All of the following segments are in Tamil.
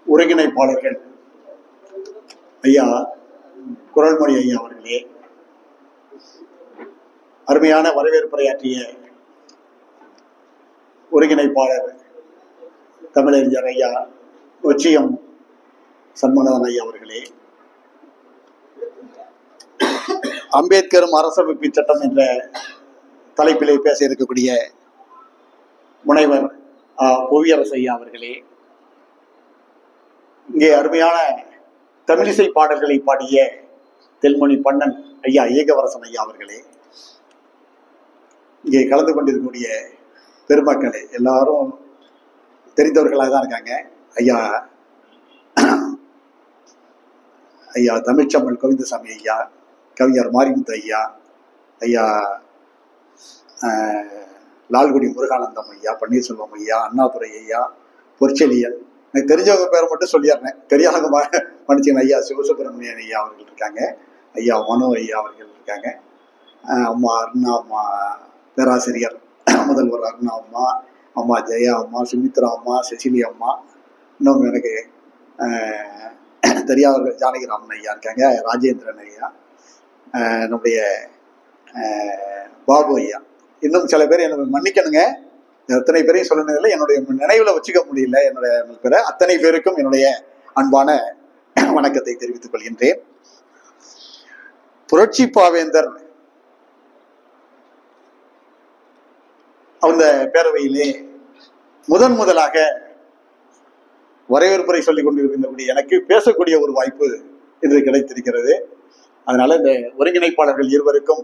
ஒருங்கிணைப்பாளர்கள் ஐயா குரல்மொழி ஐயா அவர்களே, அருமையான வரவேற்புரையாற்றிய ஒருங்கிணைப்பாளர் தமிழறிஞர் ஐயா ஒச்சியம் சண்முகநாதன் ஐயா அவர்களே, அம்பேத்கரும் அரசமைப்பு சட்டம் என்ற தலைப்பிலே பேச இருக்கக்கூடிய முனைவர் புவியரசு ஐயா அவர்களே, இங்கே அருமையான தமிழிசை பாடல்களை பாடிய தென்மொழி பண்ணன் ஐயா ஏகவரசன் ஐயா அவர்களே, இங்கே கலந்து கொண்டிருக்கக்கூடிய பெருமக்களே, எல்லாரும் தெரிந்தவர்களாக தான் இருக்காங்க. ஐயா ஐயா தமிழ்ச்செம்மல் கோவிந்தசாமி ஐயா, கவிஞர் மாரிமுத்து ஐயா, ஐயா லால்குடி முருகானந்தம் ஐயா, பன்னீர்செல்வம் ஐயா, அண்ணாதுரை ஐயா, பொற்செலியன், எனக்கு தெரிஞ்சவங்க பேரை மட்டும் சொல்லிடுறேன், தெரியாதவங்க மன்னிச்சுங்க. ஐயா சிவசுப்பிரமணியன் ஐயா அவர்கள் இருக்காங்க, ஐயா மனோ ஐயா அவர்கள் இருக்காங்க, அம்மா அருணா அம்மா பேராசிரியர் முதல்வர் அருணா அம்மா, அம்மா ஜெயா அம்மா, சுமித்ரா அம்மா, செசிலி அம்மா, இன்னும் எனக்கு தெரியாதவர்கள் ஜானகிராமன் ஐயா இருக்காங்க, ராஜேந்திரன் ஐயா, நம்முடைய பாபு ஐயா, இன்னும் சில பேர் என்னை மன்னிக்கணுங்க, அத்தனை பேரையும் சொல்லணுதில்லை, என்னுடைய நினைவுல வச்சுக்க முடியல என்னுடைய பேரை. அத்தனை பேருக்கும் என்னுடைய அன்பான வணக்கத்தை தெரிவித்துக் கொள்கின்றேன். புரட்சி பாவேந்தர் அந்த பேரவையிலே முதலாக வரவேற்புரை சொல்லிக் கொண்டிருக்கின்றபடி எனக்கு பேசக்கூடிய ஒரு வாய்ப்பு இன்று கிடைத்திருக்கிறது. அதனால இந்த ஒருங்கிணைப்பாளர்கள் இருவருக்கும்,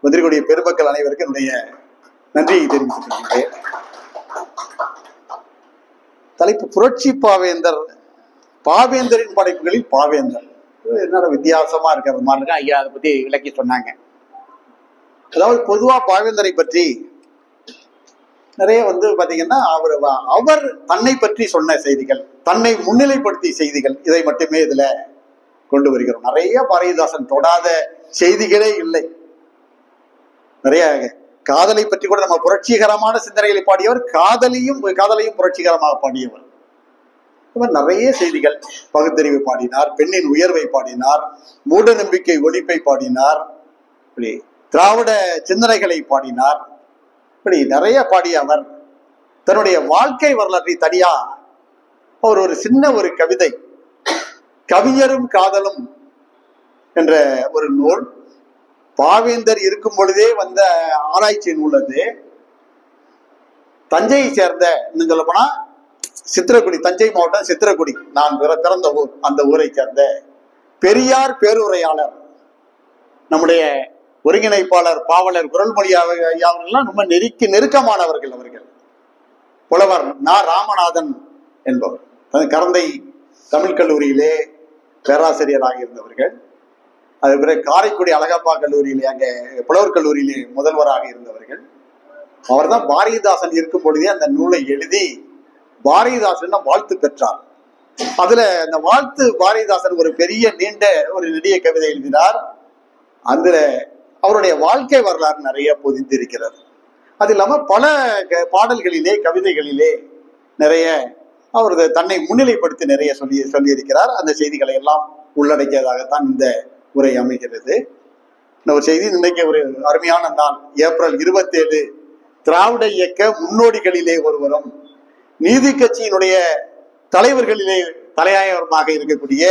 மந்திரிகளுடைய பெருமக்கள் அனைவருக்கும் என்னுடைய நன்றியை தெரிவித்துக் கொள்கிறேன். தலைப்பு புரட்சி பாவேந்தர், பாவேந்தரின் படைப்புகளில் பாவேந்தர் என்னோட வித்தியாசமா இருக்கிற மாதிரி இருக்கு. ஐயா அதை பத்தி விளக்கி சொன்னாங்க. அதாவது பொதுவா பாவேந்தரை பற்றி நிறைய பாத்தீங்கன்னா அவர் தன்னை பற்றி சொன்ன செய்திகள், தன்னை முன்னிலைப்படுத்திய செய்திகள், இதை மட்டுமே இதுல கொண்டு வருகிறோம். நிறைய பாரதிதாசன் தொடாத செய்திகளே இல்லை. நிறைய காதலை பற்றி கூட நம்ம புரட்சிகரமான சிந்தனைகளை பாடியவர், காதலையும் புரட்சிகரமாக பாடியவர். நிறைய செய்திகள், பகுத்தறிவு பாடினார், பெண்ணின் உயர்வை பாடினார், மூட நம்பிக்கை ஒழிப்பை பாடினார், இப்படி திராவிட சிந்தனைகளை பாடினார். இப்படி நிறைய பாடிய அவர் தன்னுடைய வாழ்க்கை வரலாற்றை தனியா ஒரு சின்ன ஒரு கவிதை, கவிஞரும் காதலும் என்ற ஒரு நூல், பாவேந்தர் இருக்கும் பொழுதே வந்த ஆராய்ச்சி நூல். அது தஞ்சையை சேர்ந்த, இன்னும் சொல்ல போனா சித்திரக்குடி, தஞ்சை மாவட்டம் சித்திரக்குடி நான் பிறந்த ஊர், அந்த ஊரை சேர்ந்த பெரியார் பேருரையாளர், நம்முடைய ஒருங்கிணைப்பாளர் பாவலர் குரல்மொழி அவர்கள்லாம் ரொம்ப நெருக்கமானவர்கள். அவர்கள் புலவர் நா. ராமநாதன் என்பவர், கரந்தை தமிழ் கல்லூரியிலே பேராசிரியராக இருந்தவர்கள். அது பிறகு காரைக்குடி அழகப்பா கல்லூரியிலே, அங்கே புலவர் கல்லூரியிலே முதல்வராக இருந்தவர்கள். அவர் தான் பாரதிதாசன் இருக்கும் பொழுதே அந்த நூலை எழுதி பாரதிதாசன் வாழ்த்து பெற்றார். அதுல அந்த வாழ்த்து பாரதிதாசன் ஒரு பெரிய நீண்ட ஒரு நெடிய கவிதை எழுதினார். அதுல அவருடைய வாழ்க்கை வரலாறு நிறைய பொதிந்திருக்கிறது. அது இல்லாம பல பாடல்களிலே, கவிதைகளிலே நிறைய அவர் தன்னை முன்னிலைப்படுத்தி நிறைய சொல்லியிருக்கிறார். அந்த செய்திகளை எல்லாம் உள்ளடக்கியதாகத்தான் இந்த உரை அமைகிறது. ஒரு செய்தி, இன்னைக்கு ஒரு அருமையான நாள், ஏப்ரல் 27, திராவிட இயக்க முன்னோடிகளிலே ஒருவரும் நீதி கட்சியினுடைய தலைவர்களிலே தலையாயவருமாக இருக்கக்கூடிய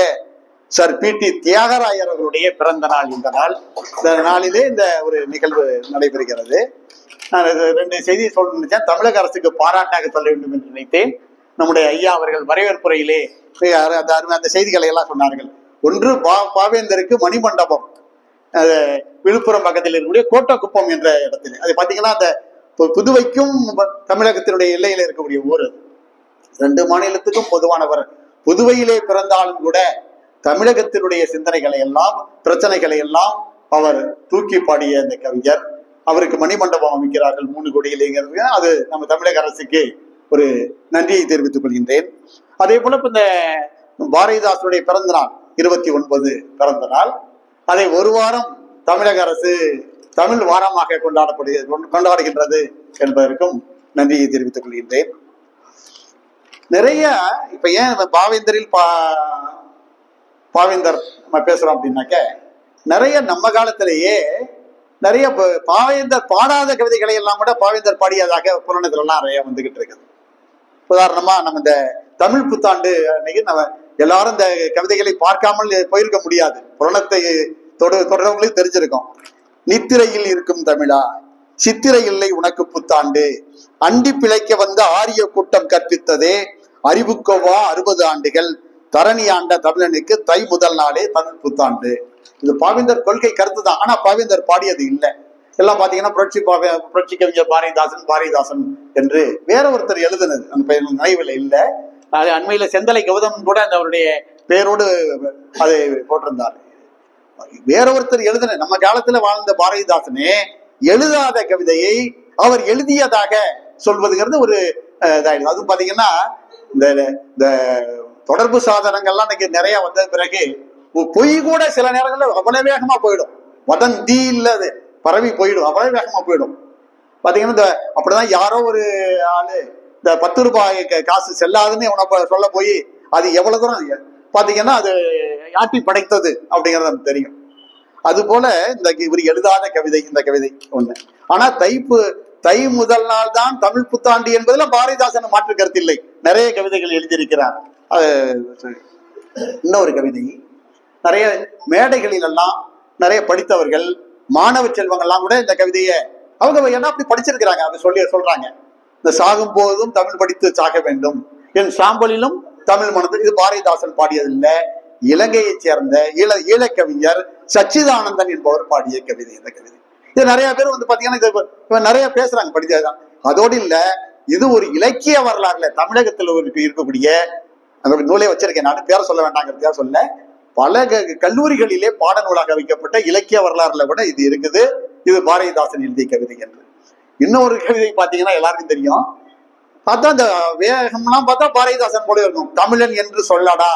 சர் பி.டி. தியாகராயர் அவர்களுடைய பிறந்த நாள் இந்த நாள். இந்த நாளிலே இந்த ஒரு நிகழ்வு நடைபெறுகிறது. நான் 2 செய்தி சொல்ல நினைச்சேன். தமிழக அரசுக்கு பாராட்டாக சொல்ல வேண்டும் என்று நினைத்தேன். நம்முடைய ஐயா அவர்கள் வரவேற்புரையிலே அந்த செய்திகளை எல்லாம் சொன்னார்கள். ஒன்று, பாவேந்தருக்கு மணிமண்டபம், விழுப்புரம் பக்கத்தில் இருக்கக்கூடிய கோட்டக்குப்பம் என்ற இடத்துல. அது பாத்தீங்கன்னா அந்த புதுவைக்கும் தமிழகத்தினுடைய எல்லையில இருக்கக்கூடிய ஊர். 2 மாநிலத்துக்கும் பொதுவானவர். புதுவையிலே பிறந்தாலும் கூட தமிழகத்தினுடைய சிந்தனைகளை எல்லாம், பிரச்சனைகளை எல்லாம் அவர் தூக்கி பாடிய அந்த கவிஞர். அவருக்கு மணிமண்டபம் அமைக்கிறார்கள் 3 கோடியிலேங்கிறது, அது நம்ம தமிழக அரசுக்கு ஒரு நன்றியை தெரிவித்துக் கொள்கின்றேன். அதே போல இந்த பாரதிதாசனுடைய பிறந்த நாள் 29 பிறந்த நாள், அதை ஒரு வாரம் தமிழக அரசு தமிழ் வாரமாக கொண்டாடுகின்றது என்பதற்கும் நன்றியை தெரிவித்துக் கொள்கின்றேன். நிறைய இப்ப ஏன் பாவேந்தரில் பாவேந்தர் நம்ம பேசுறோம் அப்படின்னாக்க, நிறைய நம்ம காலத்திலேயே நிறைய பாவேந்தர் பாடாத கவிதைகளை எல்லாம் கூட பாவேந்தர் பாடியதாக புலனத்துல எல்லாம் நிறைய வந்துகிட்டு இருக்குது. உதாரணமா நம்ம இந்த தமிழ் புத்தாண்டு அன்னைக்கு நம்ம எல்லாரும் இந்த கவிதைகளை பார்க்காமல் போயிருக்க முடியாது. புலனத்தை தொடர்றவங்களுக்கு தெரிஞ்சிருக்கும். நித்திரையில் இருக்கும் தமிழா, சித்திரை இல்லை உனக்கு புத்தாண்டு, அண்டி பிழைக்க வந்த ஆரிய கூட்டம் கற்பித்ததே அறிவுக்கோவா 60 ஆண்டுகள், தரணி ஆண்ட தமிழனுக்கு தை முதல் நாளே தமிழ் புத்தாண்டு. இது பாவேந்தர் கொள்கை கருத்து தான். ஆனா பாவேந்தர் பாடியது இல்லை. எல்லாம் பாத்தீங்கன்னா புரட்சி கவிஞர் பாரதிதாசன் என்று வேற ஒருத்தர் எழுதுனது அந்த பெயர் நினைவில் இல்லை. அது அண்மையில செந்தலை கௌதம் கூட அந்த அவருடைய பெயரோடு அதை போட்டிருந்தார். வேற ஒருத்தர் எழுதின, நம்ம காலத்துல வாழ்ந்த பாரதிதாசனே எழுதாத கவிதையை அவர் எழுதியதாக சொல்வதுங்கிறது ஒரு இதாயிடுது. அதுவும் பாத்தீங்கன்னா இந்த தொடர்பு சாதனங்கள்லாம் இன்னைக்கு நிறைய வந்த பிறகு பொய் கூட சில நேரங்கள்ல அவ்வளவு வேகமா போயிடும். வதந்தி இல்லது பரவி போயிடும், அவ்வளவு வேகமா போயிடும். பாத்தீங்கன்னா இந்த அப்படிதான் யாரோ ஒரு ஆளு இந்த 10 ரூபாய் காசு செல்லாதுன்னு உனக்கு சொல்ல போய் அது எவ்வளவு தூரம் பாத்தீங்கன்னா அது யாட்டி படைத்தது அப்படிங்கிறது நமக்கு தெரியும். அது போல இந்த இவர் எழுதாத கவிதை இந்த கவிதை ஒண்ணு. ஆனா தை முதல் நாள் தான் தமிழ் புத்தாண்டு என்பதுல பாரதிதாசன் மாற்று கருத்து இல்லை. நிறைய கவிதைகள் எழுதியிருக்கிறார். இன்னொரு கவிதை நிறைய மேடைகளில் எல்லாம் நிறைய படித்தவர்கள் மாணவ செல்வங்கள்லாம் கூட இந்த கவிதையை அவங்க என்ன அப்படி படிச்சிருக்கிறாங்க. அதை சொல்றாங்க. இந்த சாகும் போதும் தமிழ் படித்து சாக வேண்டும், என் சாம்பலிலும் தமிழ் மனது. இது பாரதிதாசன் பாடியதில்லை, இலங்கையைச் சேர்ந்த ஈழக்கவிஞர் சச்சிதானந்தன் என்பவர் பாடிய கவிதை இந்த கவிதை. இது நிறைய பேர் வந்து பாத்தீங்கன்னா இது நிறைய பேசுறாங்க, படித்ததுதான். அதோடு இல்ல, இது ஒரு இலக்கிய வரலாறுல தமிழகத்தில் இருக்கக்கூடிய அந்த நூலை வச்சிருக்கேன். நான் பேர சொல்ல வேண்டாங்கிறதுக்காக சொல்ல, பல கல்லூரிகளிலே பாடநூலாக வைக்கப்பட்ட இலக்கிய வரலாறுல கூட இது இருக்குது. இது பாரதிதாசன் எழுதிய கவிதை என்று. இன்னொரு கவிதை பாத்தீங்கன்னா எல்லாருக்கும் தெரியும். பார்த்தா இந்த வேகம்லாம் பார்த்தா பாரதிதாசன் போல இருக்கும். தமிழன் என்று சொல்லடா,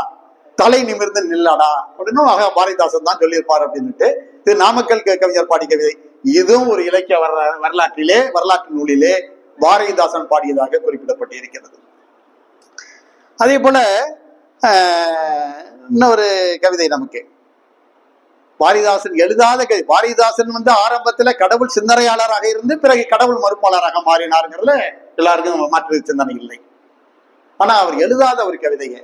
தலை நிமிர்ந்து நில்லடா அப்படின்னு பாரதிதாசன் தான் சொல்லியிருப்பார் அப்படின்னுட்டு. இது நாமக்கல் கவிஞர் பாடிய கவிதை. இதுவும் ஒரு இலக்கிய வரலாற்று நூலிலே பாரதிதாசன் பாடியதாக குறிப்பிடப்பட்டிருக்கிறது. அதே போல இன்னொரு கவிதை நமக்கு பாரதிதாசன் எழுதாத கவிதை. பாரதிதாசன் வந்து ஆரம்பத்துல கடவுள் சிந்தனையாளராக இருந்து பிறகு கடவுள் மறுப்பாளராக மாறினாருங்கிறதுல எல்லாருக்கும் மாற்று சிந்தனை இல்லை. ஆனா அவர் எழுதாத ஒரு கவிதையை,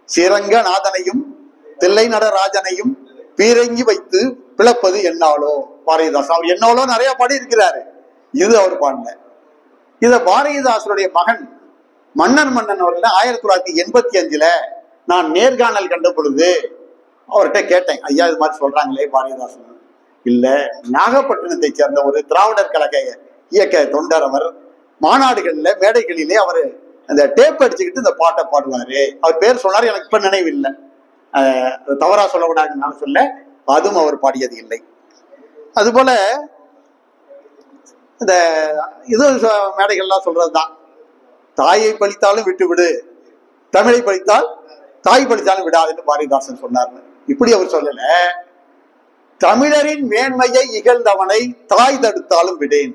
ஸ்ரீரங்க நாதனையும் தில்லை நடராஜனையும் பீரங்கி வைத்து பிளப்பது என்னாலோ. பாரதிதாசன் அவர் என்னாலோ நிறைய பாடி இருக்கிறாரு. இது அவர் பாடல. இத பாரதிதாசனுடைய மகன் மன்னன் அவர்கள் 1985 நான் நேர்காணல் கண்ட பொழுது அவர்கிட்ட கேட்டேன், ஐயா இது மாதிரி சொல்றாங்களே பாரதிதாசன். இல்ல, நாகப்பட்டினத்தை சேர்ந்த ஒரு திராவிடர் கழக இயக்க தொண்டர். அவர் மாநாடுகள்ல மேடைகளிலே அவரு அந்த டேப் அடிச்சுக்கிட்டு இந்த பாட்டை பாடுவாரு. அவர் பேர் சொன்னாரு, எனக்கு இப்ப நினைவு இல்லை, தவறா சொல்லக்கூடாது நான் சொல்ல. அதுவும் அவர் பாடியது இல்லை. அதுபோல இந்த இது மேடைகள்லாம் சொல்றதுதான், தாயை பழித்தாலும் விட்டு விடு, தமிழை பழித்தால் தாய் பழித்தாலும் விடாதுன்னு பாரதிதாசன் சொன்னார். இப்படி அவர் சொல்லல, தமிழரின் மேன்மையை இகழ்ந்தவனை தாய் தடுத்தாலும் விடேன்.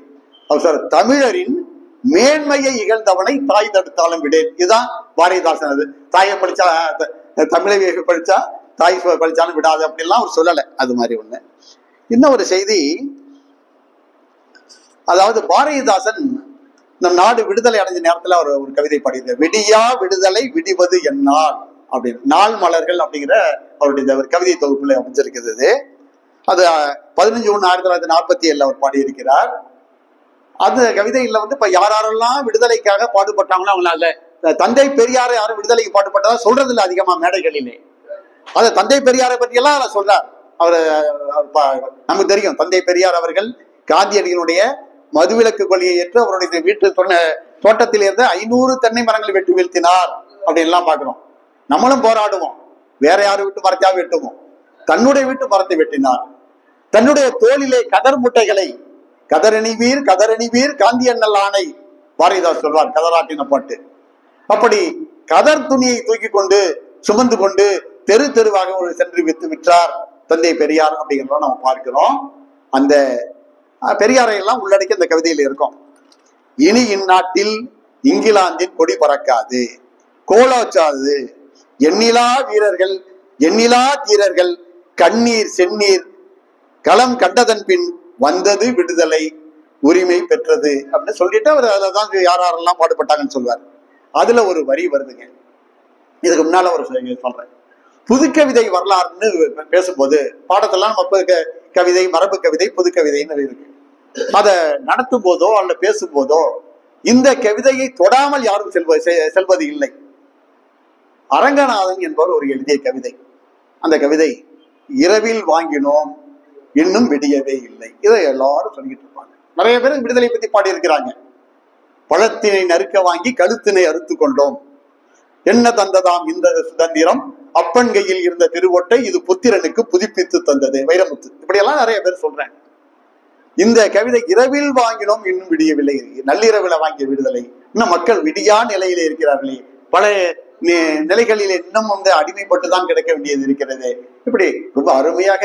அவர் சொல்ற, தமிழரின் மேன்மையை இகழ்ந்தவனை தாய் தடுத்தாலும் விடேன். இதுதான் பாரதிதாசன். அது தாயை படிச்சா தமிழை படிச்சா தாய் படிச்சாலும் விடாது அப்படின்லாம் அவர் சொல்லலை. அது மாதிரி ஒண்ணு. இன்னும் ஒரு செய்தி, அதாவது பாரதிதாசன் நம் நாடு விடுதலை அடைஞ்ச நேரத்துல அவர் ஒரு கவிதை பாடியிருக்கார். விடியா விடுதலை விடிவது என்னால் அப்படின்னு, நாள் மலர்கள் அப்படிங்கிற அவருடைய ஒரு கவிதை தொகுப்புல அமைஞ்சிருக்கிறது. அது 15/1/1947 அவர் பாடியிருக்கிறார். அந்த கவிதையில வந்து இப்ப யாரெல்லாம் விடுதலைக்காக பாடுபட்டாங்களோ அவங்க அல்ல, தந்தை பெரியாரை யாரும் விடுதலைக்கு பாடுபட்டதா சொல்றது இல்லை அதிகமா மேடைகளிலே. அதை தந்தை பெரியாரை பற்றி எல்லாம் அதை சொல்றார். அவர் நமக்கு தெரியும், தந்தை பெரியார் அவர்கள் காந்தியடிகளுடைய மதுவிலக்கு கொள்கையை ஏற்று அவருடைய வீட்டு தோட்டத்தில் இருந்து 500 தென்னை மரங்கள் வெட்டி வீழ்த்தினார் அப்படின்லாம் பாக்குறோம். நம்மளும் போராடுவோம், வேற யாரும் வீட்டு மரத்தையா வெட்டுவோம். தன்னுடைய வீட்டு மரத்தை வெட்டினார். தன்னுடைய தோளிலே கதர் முட்டைகளை கதரணிவீர் கதரணிவீர் காந்தியண்ணல் ஆணை பாரதிதாஸ் சொல்வார், கதராட்டின பாட்டு. அப்படி கதர் துணியை தூக்கி கொண்டு சுமந்து கொண்டு தெரு தெருவாக சென்று விற்றார் தந்தை பெரியார் அப்படிங்கிறத நம்ம பார்க்கிறோம். அந்த பெரியாரை எல்லாம் உள்ளடக்கி அந்த கவிதையில் இருக்கும். இனி இந்நாட்டில் இங்கிலாந்தின் கொடி பறக்காது, கோலோச்சாது எண்ணிலா வீரர்கள் எண்ணிலா தீரர்கள் கண்ணீர் செந்நீர் களம் கண்டதன் பின் வந்தது விடுதலை உரிமை பெற்றது அப்படின்னு சொல்லிட்டு அவர் அதுலதான் யாரெல்லாம் பாடுபட்டாங்கன்னு சொல்வார். அதுல ஒரு வரி வருதுங்க. இதுக்கு முன்னால ஒரு சொல்றேன். புதுக்கவிதை வரலாறுன்னு பேசும்போது பாடத்தெல்லாம் நம்ம கவிதை, மரபு கவிதை, புது கவிதைன்னு இருக்கு. அதை நடத்தும் போதோ அல்ல பேசும்போதோ இந்த கவிதையை தொடாமல் யாரும் செல்வது இல்லை. அரங்கநாதன் என்பவர் ஒரு எழுதிய கவிதை. அந்த கவிதை இரவில் வாங்கினோம் இன்னும் விடியவே இல்லை. இதை எல்லாரும் சொல்லிட்டு இருப்பாங்க. நிறைய பேர் விடுதலை பத்தி பாடி இருக்கிறாங்க. பழத்தினை நறுக்க வாங்கி கழுத்தினை அறுத்து கொண்டோம், என்ன தந்ததாம் இந்த சுதந்திரம், அப்பன் கையில் இருந்த திருவொட்டை இது புத்திரனுக்கு புதுப்பித்து தந்தது, வைரமுத்து. இப்படியெல்லாம் நிறைய பேர் சொல்றேன். இந்த கவிதை இரவில் வாங்கினோம் இன்னும் விடியவில்லை, நள்ளிரவில வாங்கிய விடுதலை, இன்னும் மக்கள் விடியா நிலையிலே இருக்கிறார்களே, பல நிலைகளில் இன்னும் அடிமைப்பட்டுதான் கிடைக்க வேண்டியது இருக்கிறது. இப்படி ரொம்ப அருமையாக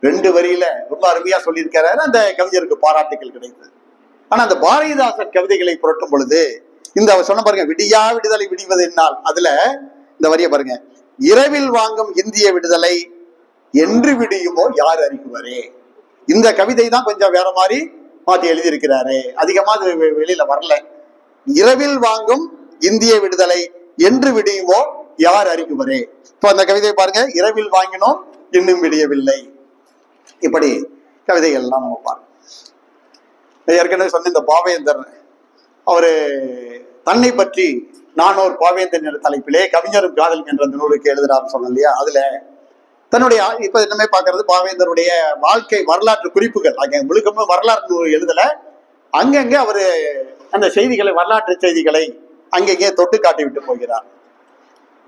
2 வரியில ரொம்ப அருமையா சொல்லியிருக்கிறாரு. அந்த கவிஞருக்கு பாராட்டுகள் கிடைத்தது. ஆனா அந்த பாரதிதாசன் கவிதைகளை புரட்டும் பொழுது இந்த சொன்ன பாருங்க, விடியா விடுதலை விடிவது என்னால், அதுல இந்த வரிய பாருங்க, இரவில் வாங்கும் இந்திய விடுதலை என்று விடியுமோ யார் அறிகுவரே. இந்த கவிதை தான் கொஞ்சம் வேற மாதிரி மாற்றி எழுதியிருக்கிறாரு. அதிகமா அது வெளியில வரல. இரவில் வாங்கும் இந்திய விடுதலை என்று விடியுமோ யார் அறிகுவரே. இப்ப அந்த கவிதை பாருங்க, இரவில் வாங்கினோம் இன்னும் விடியவில்லை. இப்படி கவிதைகள் எல்லாம் நம்ம பார்க்கணும். ஏற்கனவே சொன்ன இந்த பாவேந்தர், அவரு தன்னை பற்றி நானோர் பாவேந்தர் என்ற தலைப்பிலே கவிஞரும் காதல் என்ற அந்த நூலுக்கு எழுதுறாருன்னு சொன்னோம் இல்லையா. அதுல தன்னுடைய இப்ப என்னமே பாக்குறது பாவேந்தருடைய வாழ்க்கை வரலாற்று குறிப்புகள். அங்க முழுக்க வரலாற்று நூல் எழுதல, அங்கங்க அவரு அந்த செய்திகளை, வரலாற்று செய்திகளை அங்கங்கே தொட்டு காட்டி விட்டு போகிறார்.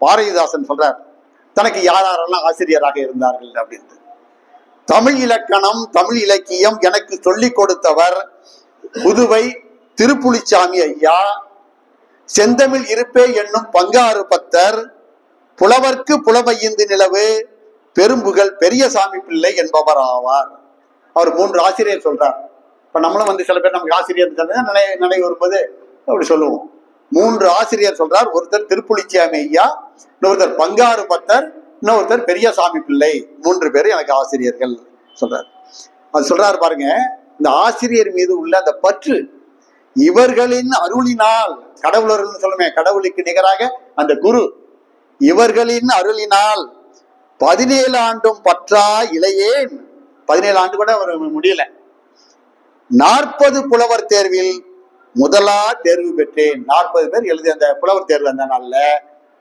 பாரதிதாசன் சொல்றார் தனக்கு யாரெல்லாம் ஆசிரியராக இருந்தார்கள் அப்படின்ட்டு. தமிழ் இலக்கணம், தமிழ் இலக்கியம் எனக்கு சொல்லிக் கொடுத்தவர் புதுவை திருப்புலிச்சாமி ஐயா, செந்தமிழ் இருப்பே என்னும் பங்காறு பத்தர், புலவர்க்கு புலமையிந்து நிலவு பெரும்புகள் பெரியசாமி பிள்ளை என்பவர் ஆவார். அவர் 3 ஆசிரியர் சொல்றார். இப்ப நம்மளும் சில பேர் நமக்கு ஆசிரியர் நினைவு வரும்போது அப்படி சொல்லுவோம். 3 ஆசிரியர் சொல்றார். ஒருத்தர் திருப்புலிச்சாமி ஐயா, இன்னொருத்தர் பங்காறு பத்தர், இன்னொருத்தர் பெரியசாமி பிள்ளை. 3 பேரும் எனக்கு ஆசிரியர்கள் சொல்றார். அது சொல்றாரு பாருங்க, இந்த ஆசிரியர் மீது உள்ள அந்த பற்று, இவர்களின் அருளினால், கடவுளர்கள் சொல்லுமே, கடவுளுக்கு நிகராக அந்த குரு, இவர்களின் அருளினால் 17 ஆண்டும் பற்றா இளையேன். 17 ஆண்டு கூட அவர் முடியல. 40 புலவர் தேர்வில் முதலா தேர்வு பெற்றேன். 40 பேர் எழுதிய அந்த புலவர் தேர்வு அந்த நாள்ல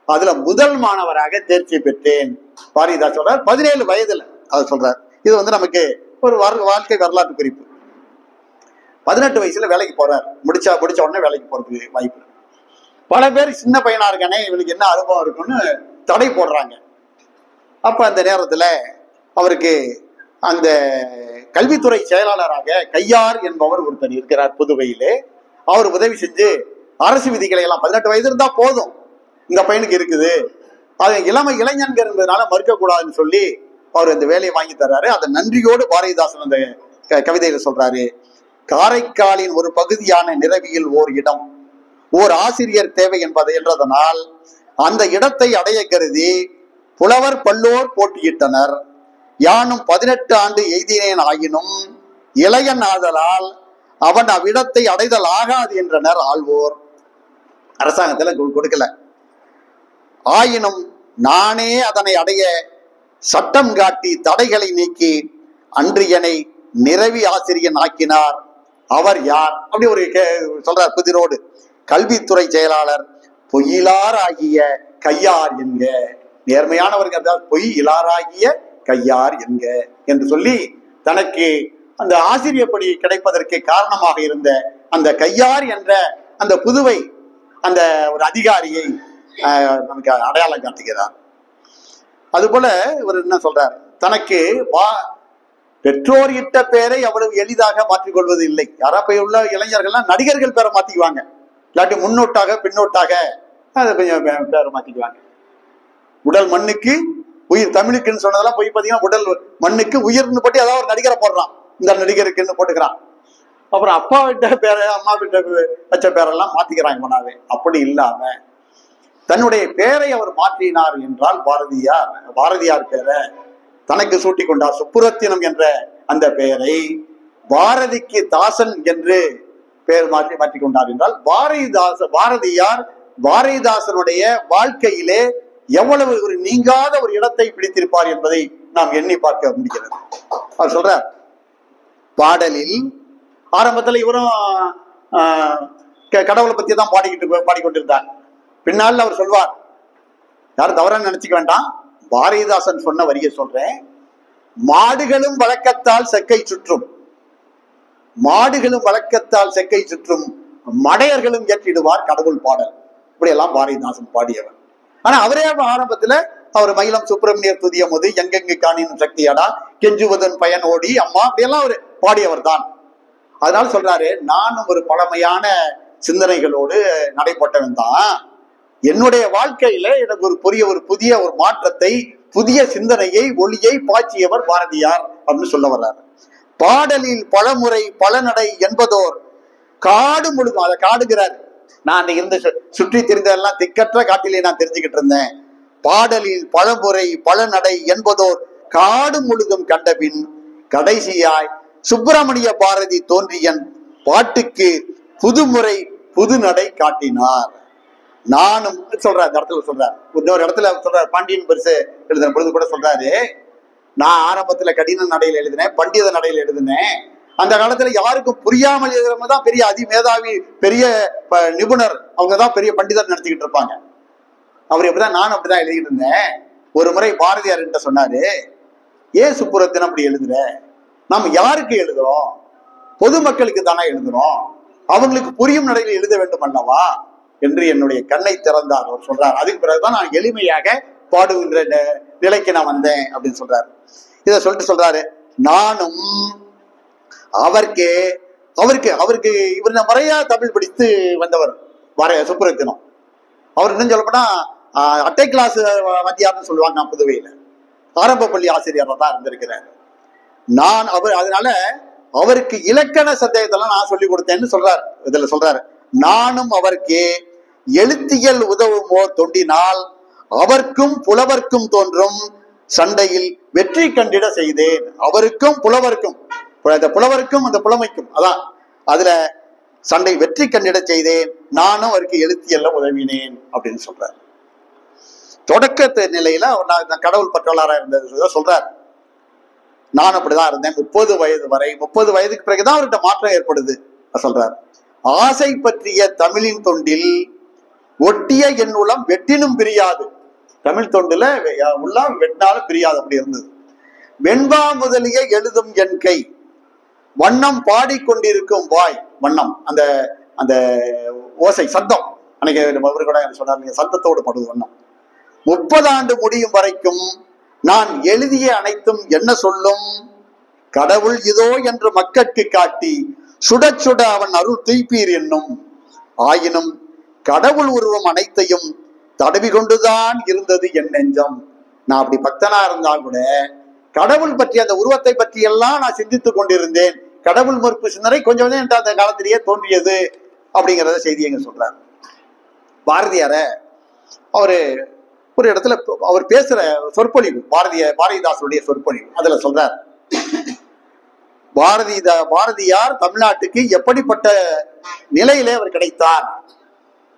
அதுல முதல் மாணவராக தேர்ச்சி பெற்றேன். பாரதிதாசன் சொல்றார் 17 வயதுல. அதை சொல்றார். இது நமக்கு ஒரு வாழ்க்கை வரலாற்று குறிப்பு. 18 வயசுல வேலைக்கு போறார். முடிச்ச உடனே வேலைக்கு போறதுக்கு வாய்ப்பு. பல பேர் சின்ன பையனா இருக்கானே, இவனுக்கு என்ன அனுபவம் இருக்குன்னு தடை போடுறாங்க. அப்ப அந்த நேரத்துல அவருக்கு அந்த கல்வித்துறை செயலாளராக கையார் என்பவர் ஒருத்தர் இருக்கிறார் புதுவையிலே. அவர் உதவி செஞ்சு அரசு விதிகளை எல்லாம் 18 வயது இருந்தா போதும், இந்த பையனுக்கு இருக்குது, அது இளைஞன்கள் இருந்ததுனால மறுக்க கூடாதுன்னு சொல்லி அவர் அந்த வேலையை வாங்கி தர்றாரு. அதை நன்றியோடு பாரதிதாசன் அந்த கவிதையில சொல்றாரு, காரைக்காலின் ஒரு பகுதியான நிரவியில் ஓர் இடம், ஓர் ஆசிரியர் தேவை என்றதனால் அந்த இடத்தை அடைய கருதி புலவர் பல்லோர் போட்டியிட்டனர். யானும் 18 ஆண்டு எய்தினேன் ஆயினும் இளையன் ஆதலால் அவன் அவ்விடத்தை அடைதல் ஆகாது என்றனர் ஆள்வோர். அரசாங்கத்துல கொடுக்கல. ஆயினும் நானே அதனை அடைய சட்டம் காட்டி தடைகளை நீக்கி அன்றியனை நிரவி ஆசிரியன் ஆக்கினார். அவர் யார் அப்படி ஒரு சொல்றார் புதிரோடு. கல்வித்துறை செயலாளர் பொய்யிலார் ஆகிய கையார் என்க. நேர்மையானவர்கள், அதாவது பொய் இலாராகிய கையார் என்க என்று சொல்லி தனக்கு அந்த ஆசிரியர் பணி கிடைப்பதற்கு காரணமாக இருந்த அந்த கையார் என்ற அந்த புதுவை அந்த ஒரு அதிகாரியை நமக்கு அடையாளம் காட்டுகிறார். அதுபோல இவர் என்ன சொல்றார், தனக்கு பெற்றோர் இட்ட பேரை அவ்வளவு எளிதாக மாற்றிக்கொள்வது இல்லை. யாரா போய் உள்ள இளைஞர்கள்லாம் நடிகர்கள் பேரை மாத்திக்குவாங்க, இல்லாட்டி முன்னோட்டாக பின்னோட்டாக அதை கொஞ்சம் பேரை மாத்திக்குவாங்க. உடல் மண்ணுக்கு உயிர், தமிழுக்குன்னு சொன்னதெல்லாம் போய் பார்த்தீங்கன்னா உடல் மண்ணுக்கு உயிர்னு போட்டு ஏதாவது ஒரு நடிகரை போடுறான், இந்த நடிகருக்குன்னு போட்டுக்கிறான். அப்புறம் அப்பா விட்ட பேரை அம்மா விட்ட வச்ச பேரெல்லாம் மாத்திக்கிறாங்க மனாவே. அப்படி இல்லாம தன்னுடைய பெயரை அவர் மாற்றினார் என்றால் பாரதியார் பெயரை தனக்கு சூட்டி கொண்டார். சுப்புரத்தினம் என்ற அந்த பெயரை பாரதிக்கு தாசன் என்று பெயர் மாற்றிக் கொண்டார் என்றால் பாரதியார் பாரதிதாசனுடைய வாழ்க்கையிலே எவ்வளவு ஒரு நீங்காத ஒரு இடத்தை பிடித்திருப்பார் என்பதை நாம் எண்ணி பார்க்க முடிகிறது. அவர் சொல்றார், பாடலில் ஆரம்பத்தில் இவரும் கடவுளை பத்தி தான் பாடிக்கொண்டிருந்தார். பின்னால் அவர் சொல்வார், யாரும் தவறான நினைச்சுக்க வேண்டாம், பாரதிதாசன் சொன்ன வரியை சொல்றேன், மாடுகளும் வழக்கத்தால் செக்கை சுற்றும், மாடுகளும் வழக்கத்தால் செக்கை சுற்றும், மடையர்களும் ஏற்றிடுவார் கடவுள் பாடல். இப்படி எல்லாம் பாரதிதாசன் பாடியவர். ஆனா அவரே ஆரம்பத்துல அவர் மயிலம் சுப்பிரமணியர் துதிய போது எங்கெங்கு காணினும் சக்தியாடா கெஞ்சுவதன் பயனோடி அம்மா அப்படியெல்லாம் அவர் பாடியவர் தான். அதனால சொல்றாரு, நானும் ஒரு பழமையான சிந்தனைகளோடு நடைபெற்றவன் தான். என்னுடைய வாழ்க்கையில எனக்கு ஒரு புதிய ஒரு மாற்றத்தை, புதிய சிந்தனையை, ஒளியை பாய்ச்சியவர் பாரதியார் அப்படின்னு சொல்ல வர்றாரு. பாடலில் பலமுறை பலநடை என்பதோர் காடு முழுதும், அதை காடுகிறார். நான் அன்னைக்கு இருந்து சுற்றி தெரிந்ததெல்லாம் திக்கற்ற காட்டிலே நான் தெரிஞ்சுக்கிட்டு இருந்தேன். பாடலில் பலமுறை பலநடை என்பதோர் காடு முழுதும் கண்டபின் கடைசியாய் சுப்பிரமணிய பாரதி தோன்றியன் பாட்டுக்கு புதுமுறை புது நடை காட்டினார். நானும் சொல்றாரு, இந்த இடத்துல சொல்றாரு, இன்னொரு இடத்துல சொல்றாரு, பாண்டியன் பரிசு எழுதின பொழுது கூட சொல்றாரு, நான் ஆரம்பத்துல கடின நடையில் எழுதினேன், பண்டித நடையில் எழுதினேன். அந்த காலத்துல யாருக்கும் புரியாமல் எழுதுறவங்க தான் பெரிய அதிமேதாவி, பெரிய நிபுணர், அவங்கதான் பெரிய பண்டிதர் நினைச்சுக்கிட்டு இருப்பாங்க. அவர் எப்படிதான், நானும் அப்படிதான் எழுதிட்டு இருந்தேன். ஒரு முறை பாரதியார் என்கிட்ட சொன்னாரு, ஏன் சுப்புரத்தினம் அப்படி எழுதுற, நாம யாருக்கு எழுதுறோம், பொதுமக்களுக்கு தானே எழுதுறோம், அவங்களுக்கு புரியும் நடையில் எழுத வேண்டும் அல்லவா என்று என்னுடைய கண்ணை திறந்தார். அவர் சொல்றார், அதுக்கு பிறகுதான் நான் எளிமையாக பாடுகின்ற நிலைக்கு நான் வந்தேன் அப்படின்னு சொல்றாரு. இதை சொல்லிட்டு சொல்றாரு, நானும் அவருக்கு இவர் முறையா தமிழ் படித்து வந்தவர் சுப்புரத்தினம். அவர் இன்னும் சொல்லப்போனா அட்டை கிளாஸ் வாத்தியார்னு சொல்லுவாங்க புதுவையில, ஆரம்ப பள்ளி ஆசிரியராக தான் இருந்திருக்கிறார். அதனால அவருக்கு இலக்கண சந்தேகத்தெல்லாம் நான் சொல்லி கொடுத்தேன்னு சொல்றாரு. இதுல சொல்றாரு, நானும் அவருக்கு எழுத்தியல் உதவுமோ தொண்டினால் அவர்க்கும் புலவர்க்கும் தோன்றும் சண்டையில் வெற்றி கண்டிட செய்தேன். அவருக்கும் புலவர்க்கும், புலவருக்கும் அந்த புலமைக்கும், அதான் அதுல சண்டை வெற்றி கண்டிட செய்தேன், நானும் அவருக்கு எழுத்தியல்ல உதவினேன் அப்படின்னு சொல்றாரு. தொடக்க நிலையில அவர் கடவுள் பற்றாளராக இருந்தது சொல்றார். நான் அப்படிதான் இருந்தேன் 30 வயது வரை. 30 வயதுக்கு பிறகுதான் அவர்கிட்ட மாற்றம் ஏற்படுது சொல்றார். ஆசை பற்றிய தமிழின் தொண்டில் ஒட்டிய என் உளம் வெட்டினும் பிரியாது. தமிழ் தொண்டுல உள்ளம் வெட்டினாலும் பிரியாது, அப்படி இருந்தது. வெண்பா முதலிய எழுதும் என் கை, வண்ணம் பாடிக்கொண்டிருக்கும் வாய், வண்ணம் அந்த அந்த ஓசை சத்தம், அன்னைக்கு அவர் கூட சொன்னார், நீங்க சத்தத்தோடு பாடுவது வண்ணம். 30 ஆண்டு முடியும் வரைக்கும் நான் எழுதிய அனைத்தும் என்ன சொல்லும், கடவுள் இதோ என்று மக்களுக்கு காட்டி சுட சுட அவன் அருள் தூய்ப்பீர் என்னும். ஆயினும் கடவுள் உருவம் அனைத்தையும் தடவி கொண்டுதான் இருந்தது என் நெஞ்சம். நான் அப்படி பக்தனா இருந்தால் கூட கடவுள் பற்றி, அந்த உருவத்தை பற்றி எல்லாம் நான் சிந்தித்துக் கொண்டிருந்தேன். கடவுள் மறுப்பு சிந்தனை கொஞ்சம் அந்த காலத்திலேயே தோன்றியது அப்படிங்கிறத செய்தி எங்க சொல்றார். பாரதியார அவரு ஒரு இடத்துல அவர் பேசுற சொற்பொழிவு, பாரதிதாசனுடைய சொற்பொழிவு, அதுல சொல்றார், பாரதியார் தமிழ்நாட்டுக்கு எப்படிப்பட்ட நிலையிலே அவர் கிடைத்தார்.